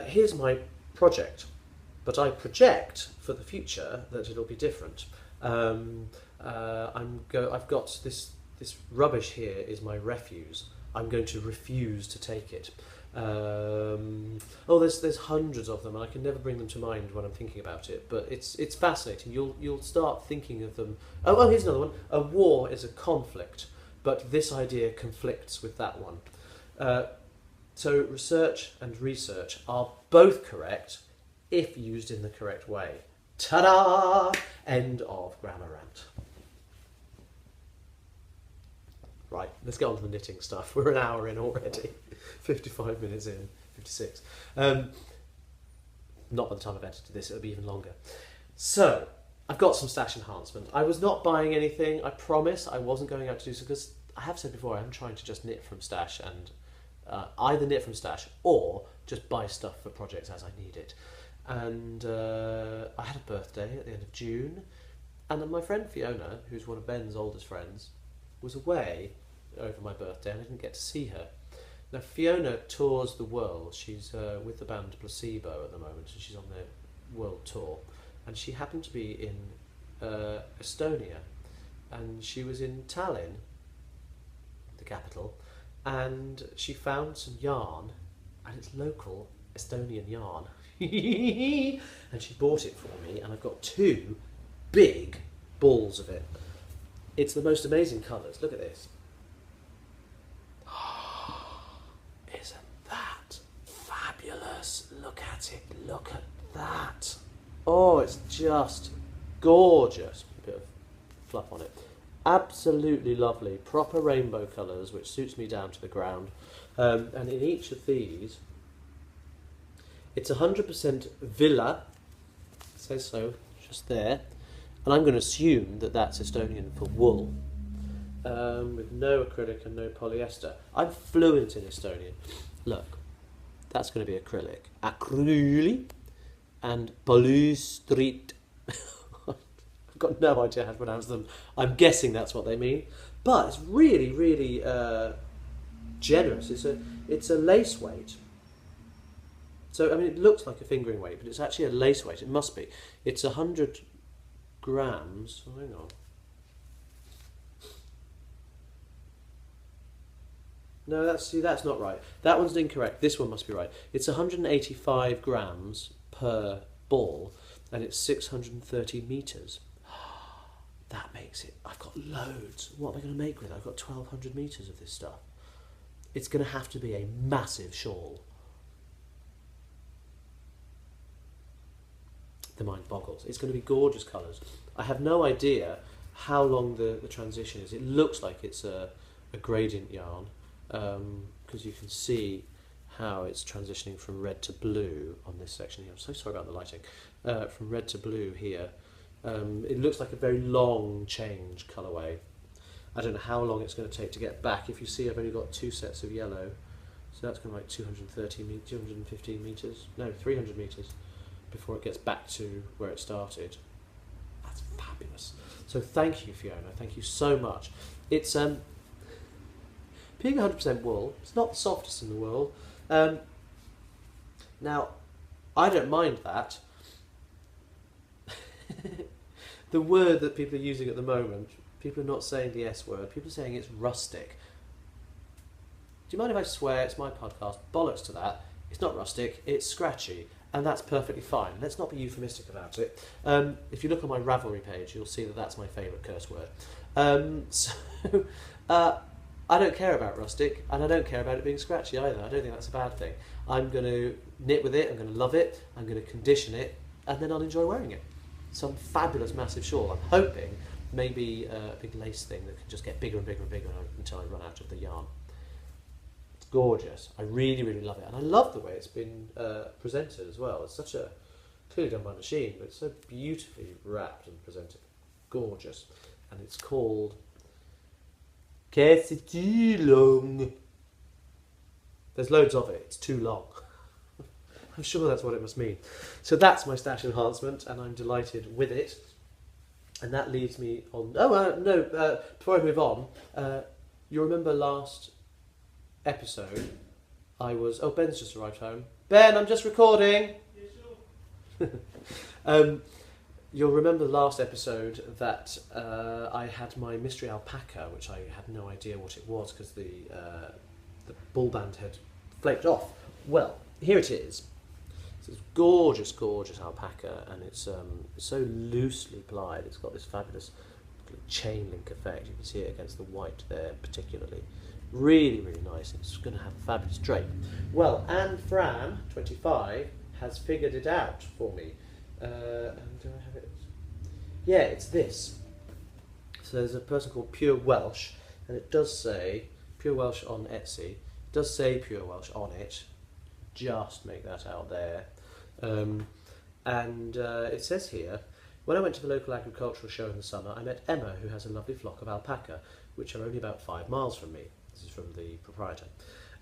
Here's my project, but I project for the future that it'll be different. I've got this rubbish here is my refuse. I'm going to refuse to take it. There's hundreds of them, and I can never bring them to mind when I'm thinking about it. But it's fascinating. You'll start thinking of them. Oh, here's another one. A war is a conflict, but this idea conflicts with that one. So research and research are both correct if used in the correct way. Ta-da! End of grammar rant. Right, let's get on to the knitting stuff. We're an hour in already. 55 minutes in, 56. Not by the time I've edited this, it'll be even longer. So, I've got some stash enhancement. I was not buying anything, I promise. I wasn't going out to do so, because I have said before, I'm trying to just knit from stash and either knit from stash or just buy stuff for projects as I need it. And I had a birthday at the end of June, and then my friend Fiona, who's one of Ben's oldest friends, was away over my birthday and I didn't get to see her. Now Fiona tours the world. She's with the band Placebo at the moment, and she's on their world tour. And she happened to be in Estonia, and she was in Tallinn, the capital, and she found some yarn, and it's local Estonian yarn. And she bought it for me, and I've got 2 big balls of it. It's the most amazing colours. Look at this. Isn't that fabulous? Look at it. Look at that. Oh, it's just gorgeous. A bit of fluff on it. Absolutely lovely. Proper rainbow colours, which suits me down to the ground. And in each of these, it's 100% Villa. It says so, just there. And I'm going to assume that that's Estonian for wool, with no acrylic and no polyester. I'm fluent in Estonian. Look, that's going to be acrylic. Acryli and polystrit. I've got no idea how to pronounce them. I'm guessing that's what they mean. But it's really, really generous. It's a lace weight. So, I mean, it looks like a fingering weight, but it's actually a lace weight. It must be. It's 100 grams. Oh, hang on. No, that's not right. That one's incorrect. This one must be right. It's 185 grams per ball, and it's 630 metres. That makes it... I've got loads. What am I going to make with it? I've got 1,200 metres of this stuff. It's going to have to be a massive shawl. The mind boggles. It's going to be gorgeous colours. I have no idea how long the transition is. It looks like it's a gradient yarn, because you can see how it's transitioning from red to blue on this section here. I'm so sorry about the lighting. From red to blue here. It looks like a very long change colourway. I don't know how long it's going to take to get back. If you see, I've only got 2 sets of yellow, so that's going to be like 215 metres. No, 300 metres. Before it gets back to where it started. That's fabulous. So thank you, Fiona. Thank you so much. It's being 100% wool. It's not the softest in the world. Now, I don't mind that. The word that people are using at the moment, people are not saying the S word. People are saying it's rustic. Do you mind if I swear? It's my podcast. Bollocks to that. It's not rustic. It's scratchy. And that's perfectly fine. Let's not be euphemistic about it. If you look on my Ravelry page, you'll see that that's my favourite curse word. I don't care about rustic, and I don't care about it being scratchy either. I don't think that's a bad thing. I'm going to knit with it, I'm going to love it, I'm going to condition it, and then I'll enjoy wearing it. Some fabulous massive shawl. I'm hoping maybe a big lace thing that can just get bigger and bigger and bigger until I run out of the yarn. It's gorgeous. I really, really love it. And I love the way it's been presented as well. It's such a, clearly done by machine, but it's so beautifully wrapped and presented. Gorgeous. And it's called Qu'est-ce too long? There's loads of it. It's too long. I'm sure that's what it must mean. So that's my stash enhancement, and I'm delighted with it. And that leaves me on... before I move on, you remember last episode, I was... Oh, Ben's just arrived home. Ben, I'm just recording! Yeah, sure. You'll remember last episode that I had my mystery alpaca, which I had no idea what it was because the ball band had flaked off. Well, here it is. It's gorgeous, gorgeous alpaca, and it's so loosely plied. It's got this fabulous chain link effect. You can see it against the white there particularly. Really, really nice. It's going to have a fabulous drape. Well, Anne Fran, 25, has figured it out for me. And do I have it? Yeah, it's this. So there's a person called Pure Welsh, and it does say Pure Welsh on Etsy. It does say Pure Welsh on it. Just make that out there. It says here, when I went to the local agricultural show in the summer, I met Emma, who has a lovely flock of alpaca, which are only about 5 miles from me. This is from the proprietor.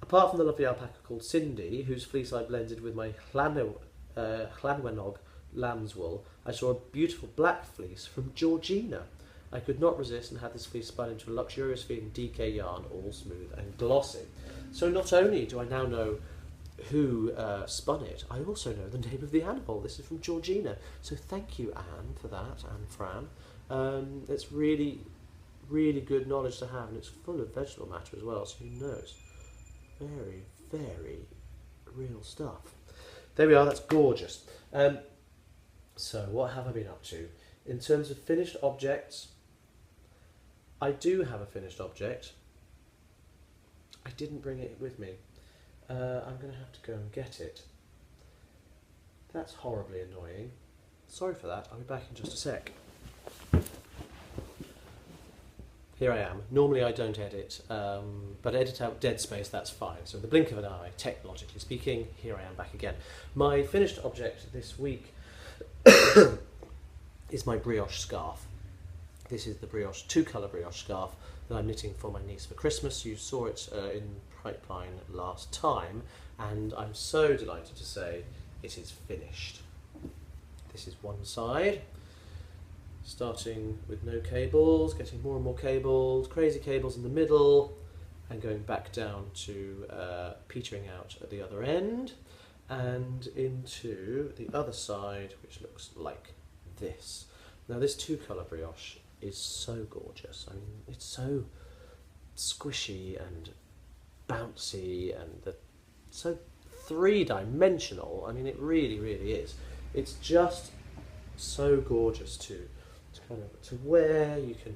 Apart from the lovely alpaca called Cindy, whose fleece I blended with my Llanwenog lamb's wool, I saw a beautiful black fleece from Georgina. I could not resist and had this fleece spun into a luxurious feeling DK yarn, all smooth and glossy. So not only do I now know who spun it, I also know the name of the animal. This is from Georgina. So thank you, Anne, for that, Anne Fran. It's really, really good knowledge to have, and it's full of vegetable matter as well, so who knows? Very, very real stuff. There we are, that's gorgeous. So what have I been up to? In terms of finished objects, I do have a finished object. I didn't bring it with me. I'm going to have to go and get it. That's horribly annoying. Sorry for that, I'll be back in just a sec. Here I am. Normally I don't edit, but edit out dead space, that's fine. So in the blink of an eye, technologically speaking, here I am back again. My finished object this week is my brioche scarf. This is the brioche, 2-colour brioche scarf that I'm knitting for my niece for Christmas. You saw it in Pipeline last time, and I'm so delighted to say it is finished. This is one side, starting with no cables, getting more and more cables, crazy cables in the middle, and going back down to petering out at the other end, and into the other side, which looks like this. Now this 2-colour brioche is so gorgeous. I mean, it's so squishy and bouncy and so 3-dimensional. I mean, it really, really is. It's just so gorgeous to kind of to wear. You can.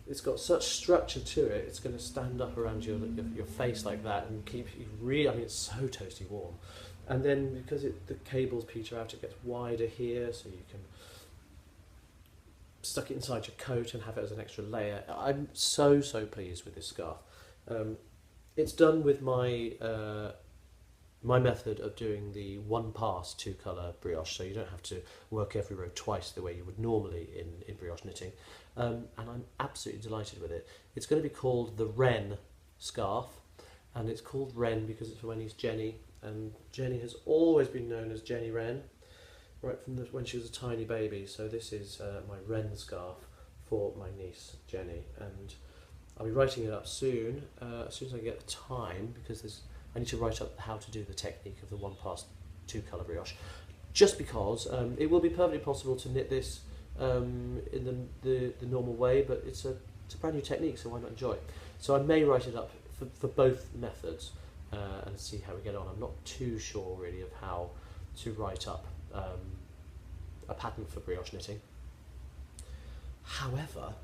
It's got such structure to it. It's going to stand up around your face like that and keep you really. I mean, it's so toasty warm. And then because the cables peter out, it gets wider here, so you can stuck it inside your coat and have it as an extra layer. I'm so pleased with this scarf. It's done with my my method of doing the 1-pass 2-colour brioche, so you don't have to work every row twice the way you would normally in brioche knitting. And I'm absolutely delighted with it. It's going to be called the Wren scarf, and it's called Wren because it's for my niece Jenny, and Jenny has always been known as Jenny Wren, right from when she was a tiny baby. So this is my Wren scarf for my niece Jenny, and I'll be writing it up soon, as soon as I get the time, because I need to write up how to do the technique of the 1-pass 2-colour brioche, just because it will be perfectly possible to knit this in the normal way, but it's a brand new technique, so why not enjoy it? So I may write it up for both methods and see how we get on. I'm not too sure really of how to write up a pattern for brioche knitting. However,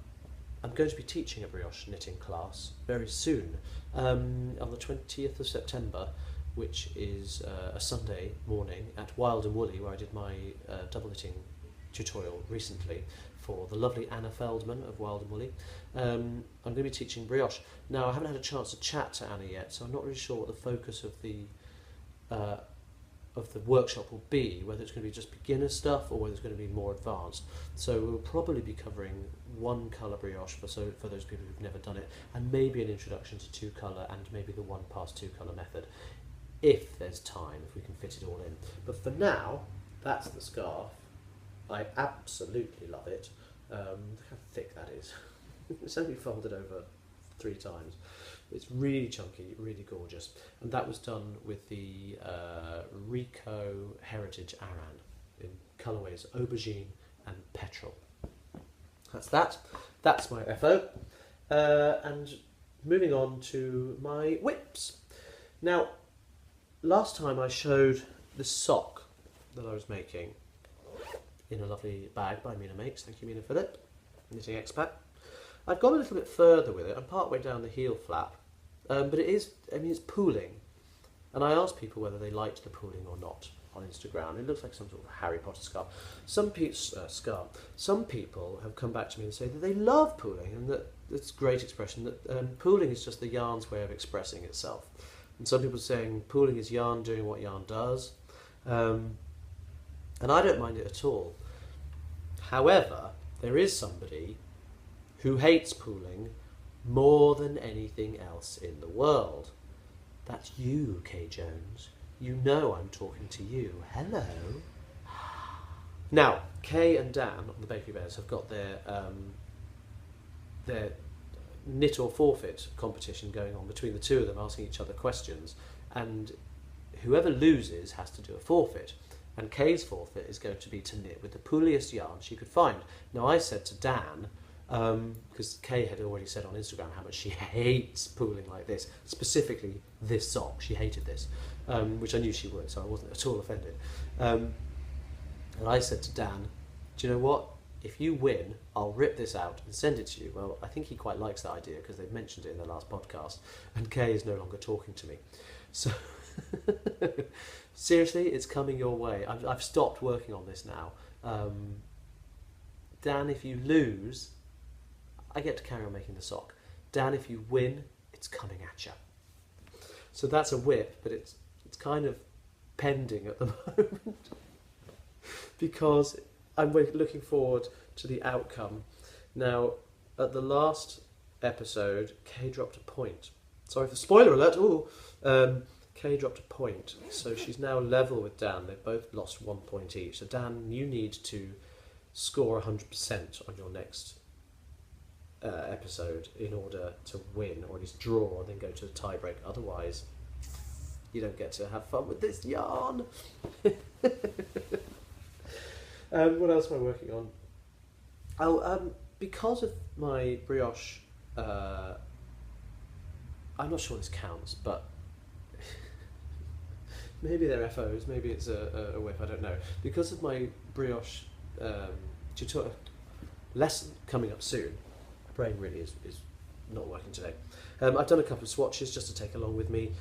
I'm going to be teaching a brioche knitting class very soon, on the 20th of September, which is a Sunday morning at Wild and Woolly, where I did my double knitting tutorial recently for the lovely Anna Feldman of Wild and Woolly. I'm going to be teaching brioche. Now, I haven't had a chance to chat to Anna yet, so I'm not really sure what the focus of the workshop will be, whether it's going to be just beginner stuff or whether it's going to be more advanced. So we'll probably be covering one colour brioche for those people who've never done it, and maybe an introduction to two colour and maybe the 1 past 2 colour method, if there's time, if we can fit it all in. But for now, that's the scarf. I absolutely love it. Look how thick that is. It's only folded over 3 times. It's really chunky, really gorgeous. And that was done with the Rico Heritage Aran in colourways Aubergine and Petrol. That's that. That's my FO. And moving on to my whips. Now, last time I showed the sock that I was making in a lovely bag by Mina Makes. Thank you, Mina Phillip, knitting expat. I've gone a little bit further with it. I'm part way down the heel flap, but it is, I mean, it's pooling. And I asked people whether they liked the pooling or not on Instagram. It looks like some sort of Harry Potter scarf. Some people have come back to me and say that they love pooling, and that it's a great expression, that pooling is just the yarn's way of expressing itself. And some people are saying pooling is yarn doing what yarn does. And I don't mind it at all. However, there is somebody who hates pooling more than anything else in the world. That's you, Kay Jones. You know I'm talking to you. Hello. Now, Kay and Dan on the Bakery Bears have got their knit or forfeit competition going on between the two of them, asking each other questions, and whoever loses has to do a forfeit. And Kay's forfeit is going to be to knit with the pooliest yarn she could find. Now, I said to Dan, because Kay had already said on Instagram how much she hates pooling like this, specifically this sock. She hated this, which I knew she would, so I wasn't at all offended. And I said to Dan, do you know what? If you win, I'll rip this out and send it to you. Well, I think he quite likes that idea because they've mentioned it in their last podcast, and Kay is no longer talking to me. So, seriously, it's coming your way. I've stopped working on this now. Dan, if you lose, I get to carry on making the sock. Dan, if you win, it's coming at you. So that's a whip, but it's kind of pending at the moment because I'm looking forward to the outcome. Now, at the last episode, Kay dropped a point. Sorry for spoiler alert. Kay dropped a point, so she's now level with Dan. They've both lost 1 point each. So Dan, you need to score 100% on your next episode in order to win, or at least draw, and then go to the tiebreak. Otherwise, you don't get to have fun with this yarn. What else am I working on? Because of my brioche, I'm not sure this counts, but maybe they're FOs, maybe it's a whip, I don't know. Because of my brioche tutorial lesson coming up soon, my brain really is not working today. I've done a couple of swatches just to take along with me.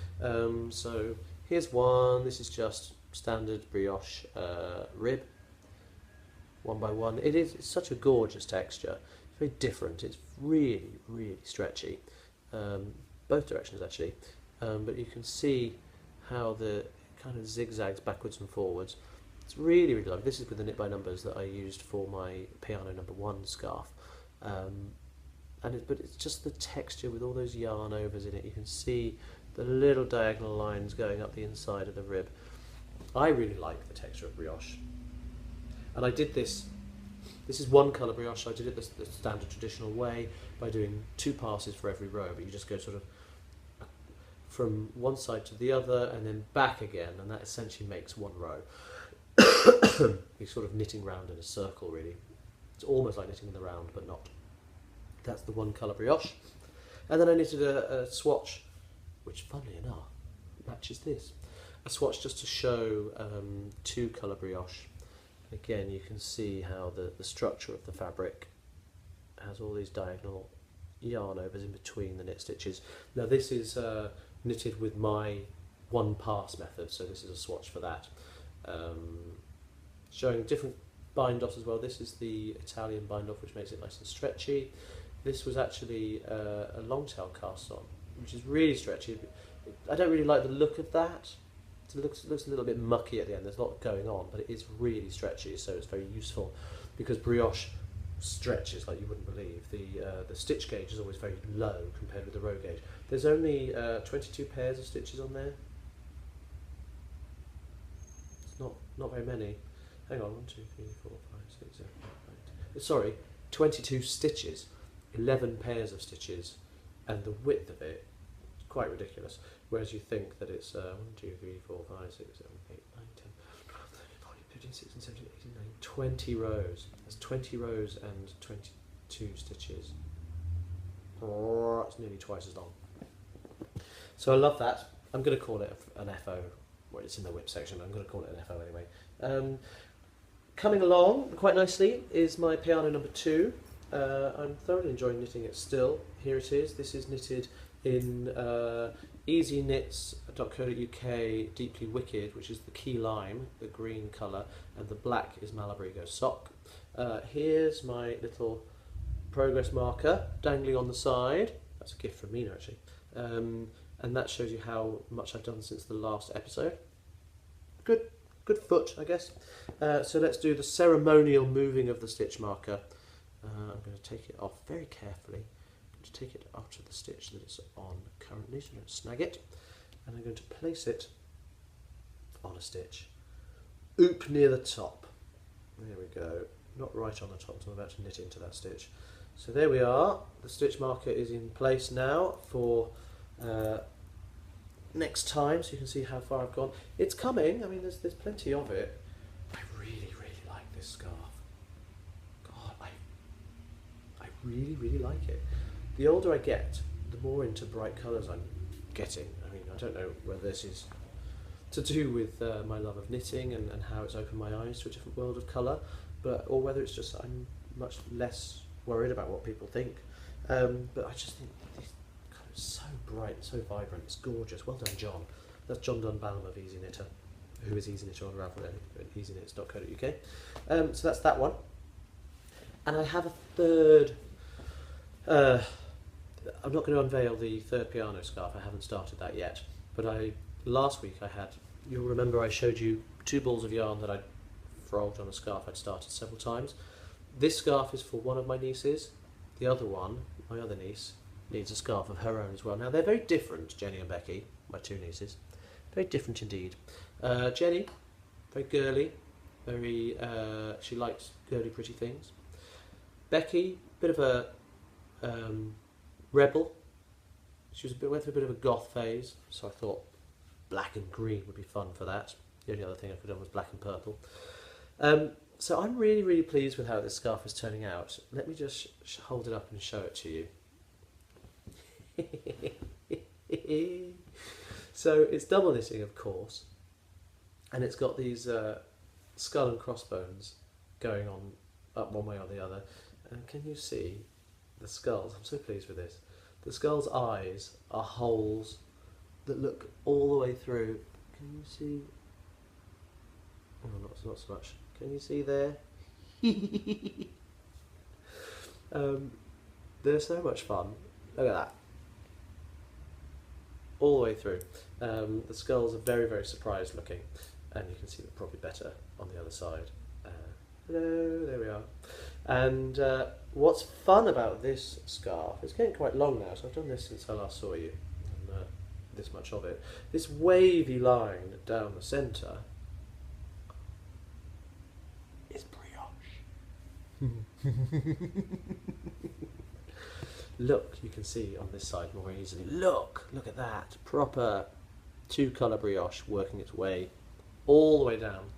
So here's one. This is just standard brioche rib, 1x1. It's such a gorgeous texture. It's very different. It's really, really stretchy. Both directions actually. But you can see how the kind of zigzags backwards and forwards. It's really, really lovely. This is with the knit by numbers that I used for my piano number 1 scarf. But it's just the texture with all those yarn overs in it. You can see the little diagonal lines going up the inside of the rib. I really like the texture of brioche. And I did this is 1 colour brioche. I did it the standard traditional way by doing 2 passes for every row, but you just go sort of from one side to the other and then back again, and that essentially makes 1 row. You're sort of knitting round in a circle, really. It's almost like knitting in the round, but not. That's the 1 colour brioche. And then I knitted a swatch, which funnily enough matches this. A swatch just to show 2 colour brioche. Again, you can see how the structure of the fabric has all these diagonal yarn overs in between the knit stitches. Now this is knitted with my one pass method, so this is a swatch for that. Showing different bind offs as well. This is the Italian bind off, which makes it nice and stretchy. This was actually a long tail cast on, which is really stretchy. I don't really like the look of that. It looks a little bit mucky at the end. There's a lot going on, but it is really stretchy, so it's very useful because brioche stretches like you wouldn't believe. The stitch gauge is always very low compared with the row gauge. There's only 22 pairs of stitches on there. It's not very many. Hang on, 1, 2, 3, 4, 5, 6, 7, 8, 9. Sorry, 22 stitches, 11 pairs of stitches, and the width of it is quite ridiculous. Whereas you think that it's 1, 2, 3, 4, 5, 6, 7, 8, 9, 10, 12, 13, 14, 15, 16, 17, 18, 19, 20 rows. There's 20 rows and 22 stitches. It's nearly twice as long. So I love that. I'm going to call it an FO. Well, it's in the whip section. I'm going to call it an FO anyway. Coming along quite nicely is my piano number 2. I'm thoroughly enjoying knitting it still. Here it is. This is knitted in eZine.co.uk Deeply Wicked, which is the key lime, the green colour, and the black is Malabrigo sock. Here's my little progress marker dangling on the side. That's a gift from Mina actually. And that shows you how much I've done since the last episode. Good foot, I guess. So let's do the ceremonial moving of the stitch marker. I'm going to take it off very carefully. I'm going to take it out of the stitch that it's on currently, so don't snag it. And I'm going to place it on a stitch. Oop near the top. There we go. Not right on the top, so I'm about to knit into that stitch. So there we are. The stitch marker is in place now for next time, so you can see how far I've gone. It's coming. I mean, there's plenty of it. I really like this scarf. God, I really like it. The older I get, the more into bright colours I'm getting. I mean, I don't know whether this is to do with my love of knitting and how it's opened my eyes to a different world of colour, or whether it's just I'm much less worried about what people think. But I just think this colour is so bright, so vibrant, it's gorgeous. Well done, John. That's John Dunbalm of Easy Knitter, who is Easy Knitter on Ravelry at easyknits.co.uk. So that's that one. And I have a third. I'm not going to unveil the third piano scarf. I haven't started that yet. But last week I had. You'll remember I showed you 2 balls of yarn that I'd frogged on a scarf I'd started several times. This scarf is for one of my nieces. The other one, my other niece, needs a scarf of her own as well. Now they're very different, Jenny and Becky, my 2 nieces. Very different indeed. Jenny, very girly, very. She likes girly, pretty things. Becky, bit of a rebel. She went through a bit of a goth phase, so I thought black and green would be fun for that. The only other thing I could have done was black and purple. So I'm really pleased with how this scarf is turning out. Let me just hold it up and show it to you. So it's double knitting, of course, and it's got these skull and crossbones going on up one way or the other. And can you see the skulls? I'm so pleased with this. The skull's eyes are holes that look all the way through. Can you see? Oh, not so much. Can you see there? They're so much fun. Look at that. All the way through. The skulls are very surprised looking, and you can see them probably better on the other side. Hello, there we are. And what's fun about this scarf, it's getting quite long now, so I've done this since I last saw you, and this much of it. This wavy line down the centre is brioche. Look, you can see on this side more easily. Look at that. Proper 2-colour brioche working its way all the way down.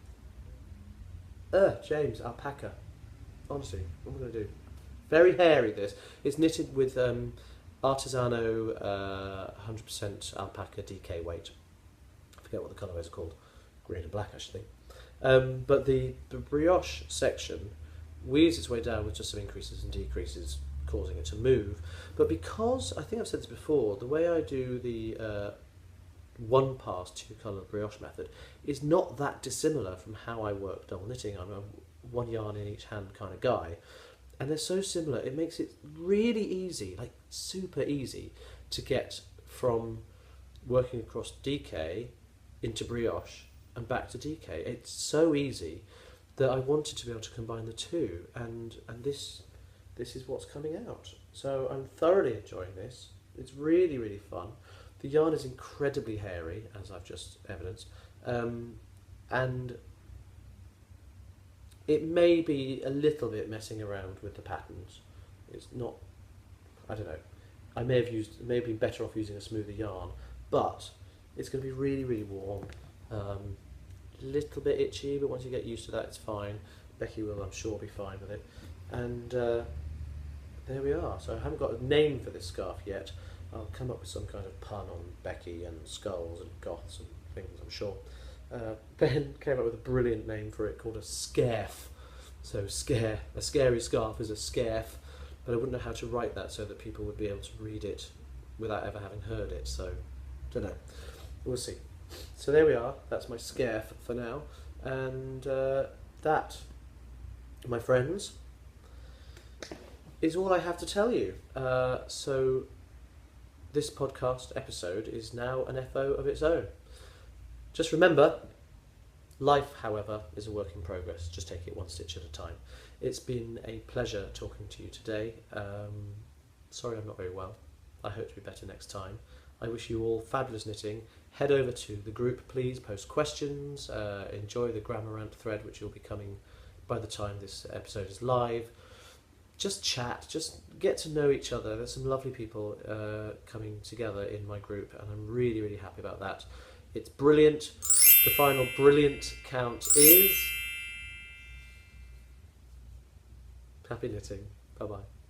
James, alpaca. Honestly, what am I going to do? Very hairy this. It's knitted with Artisano 100% alpaca DK weight. I forget what the colourway is called. Green and black actually. But the brioche section weaves its way down with just some increases and decreases causing it to move. But because, I think I've said this before, the way I do the one pass two colour brioche method is not that dissimilar from how I work double knitting. I'm a one yarn in each hand kind of guy, and they're so similar it makes it really easy, like super easy, to get from working across DK into brioche and back to DK. It's so easy that I wanted to be able to combine the two, and this is what's coming out. So I'm thoroughly enjoying this. It's really, really fun. The yarn is incredibly hairy, as I've just evidenced, and it may be a little bit messing around with the patterns. It's not, I don't know, I may have been better off using a smoother yarn, but it's going to be really, really warm. A little bit itchy, but once you get used to that, it's fine. Becky will, I'm sure, be fine with it. And there we are. So I haven't got a name for this scarf yet. I'll come up with some kind of pun on Becky and skulls and goths and things, I'm sure. Ben came up with a brilliant name for it called a scarf. So a scary scarf is a scarf, but I wouldn't know how to write that so that people would be able to read it without ever having heard it. So, don't know. We'll see. So there we are. That's my scarf for now. And that, my friends, is all I have to tell you. So this podcast episode is now an FO of its own. Just remember, life, however, is a work in progress. Just take it one stitch at a time. It's been a pleasure talking to you today. Sorry I'm not very well. I hope to be better next time. I wish you all fabulous knitting. Head over to the group, please. Post questions. Enjoy the Grammar Rant thread, which will be coming by the time this episode is live. Just chat. Just get to know each other. There's some lovely people coming together in my group, and I'm really, really happy about that. It's brilliant. The final brilliant count is... Happy knitting. Bye-bye.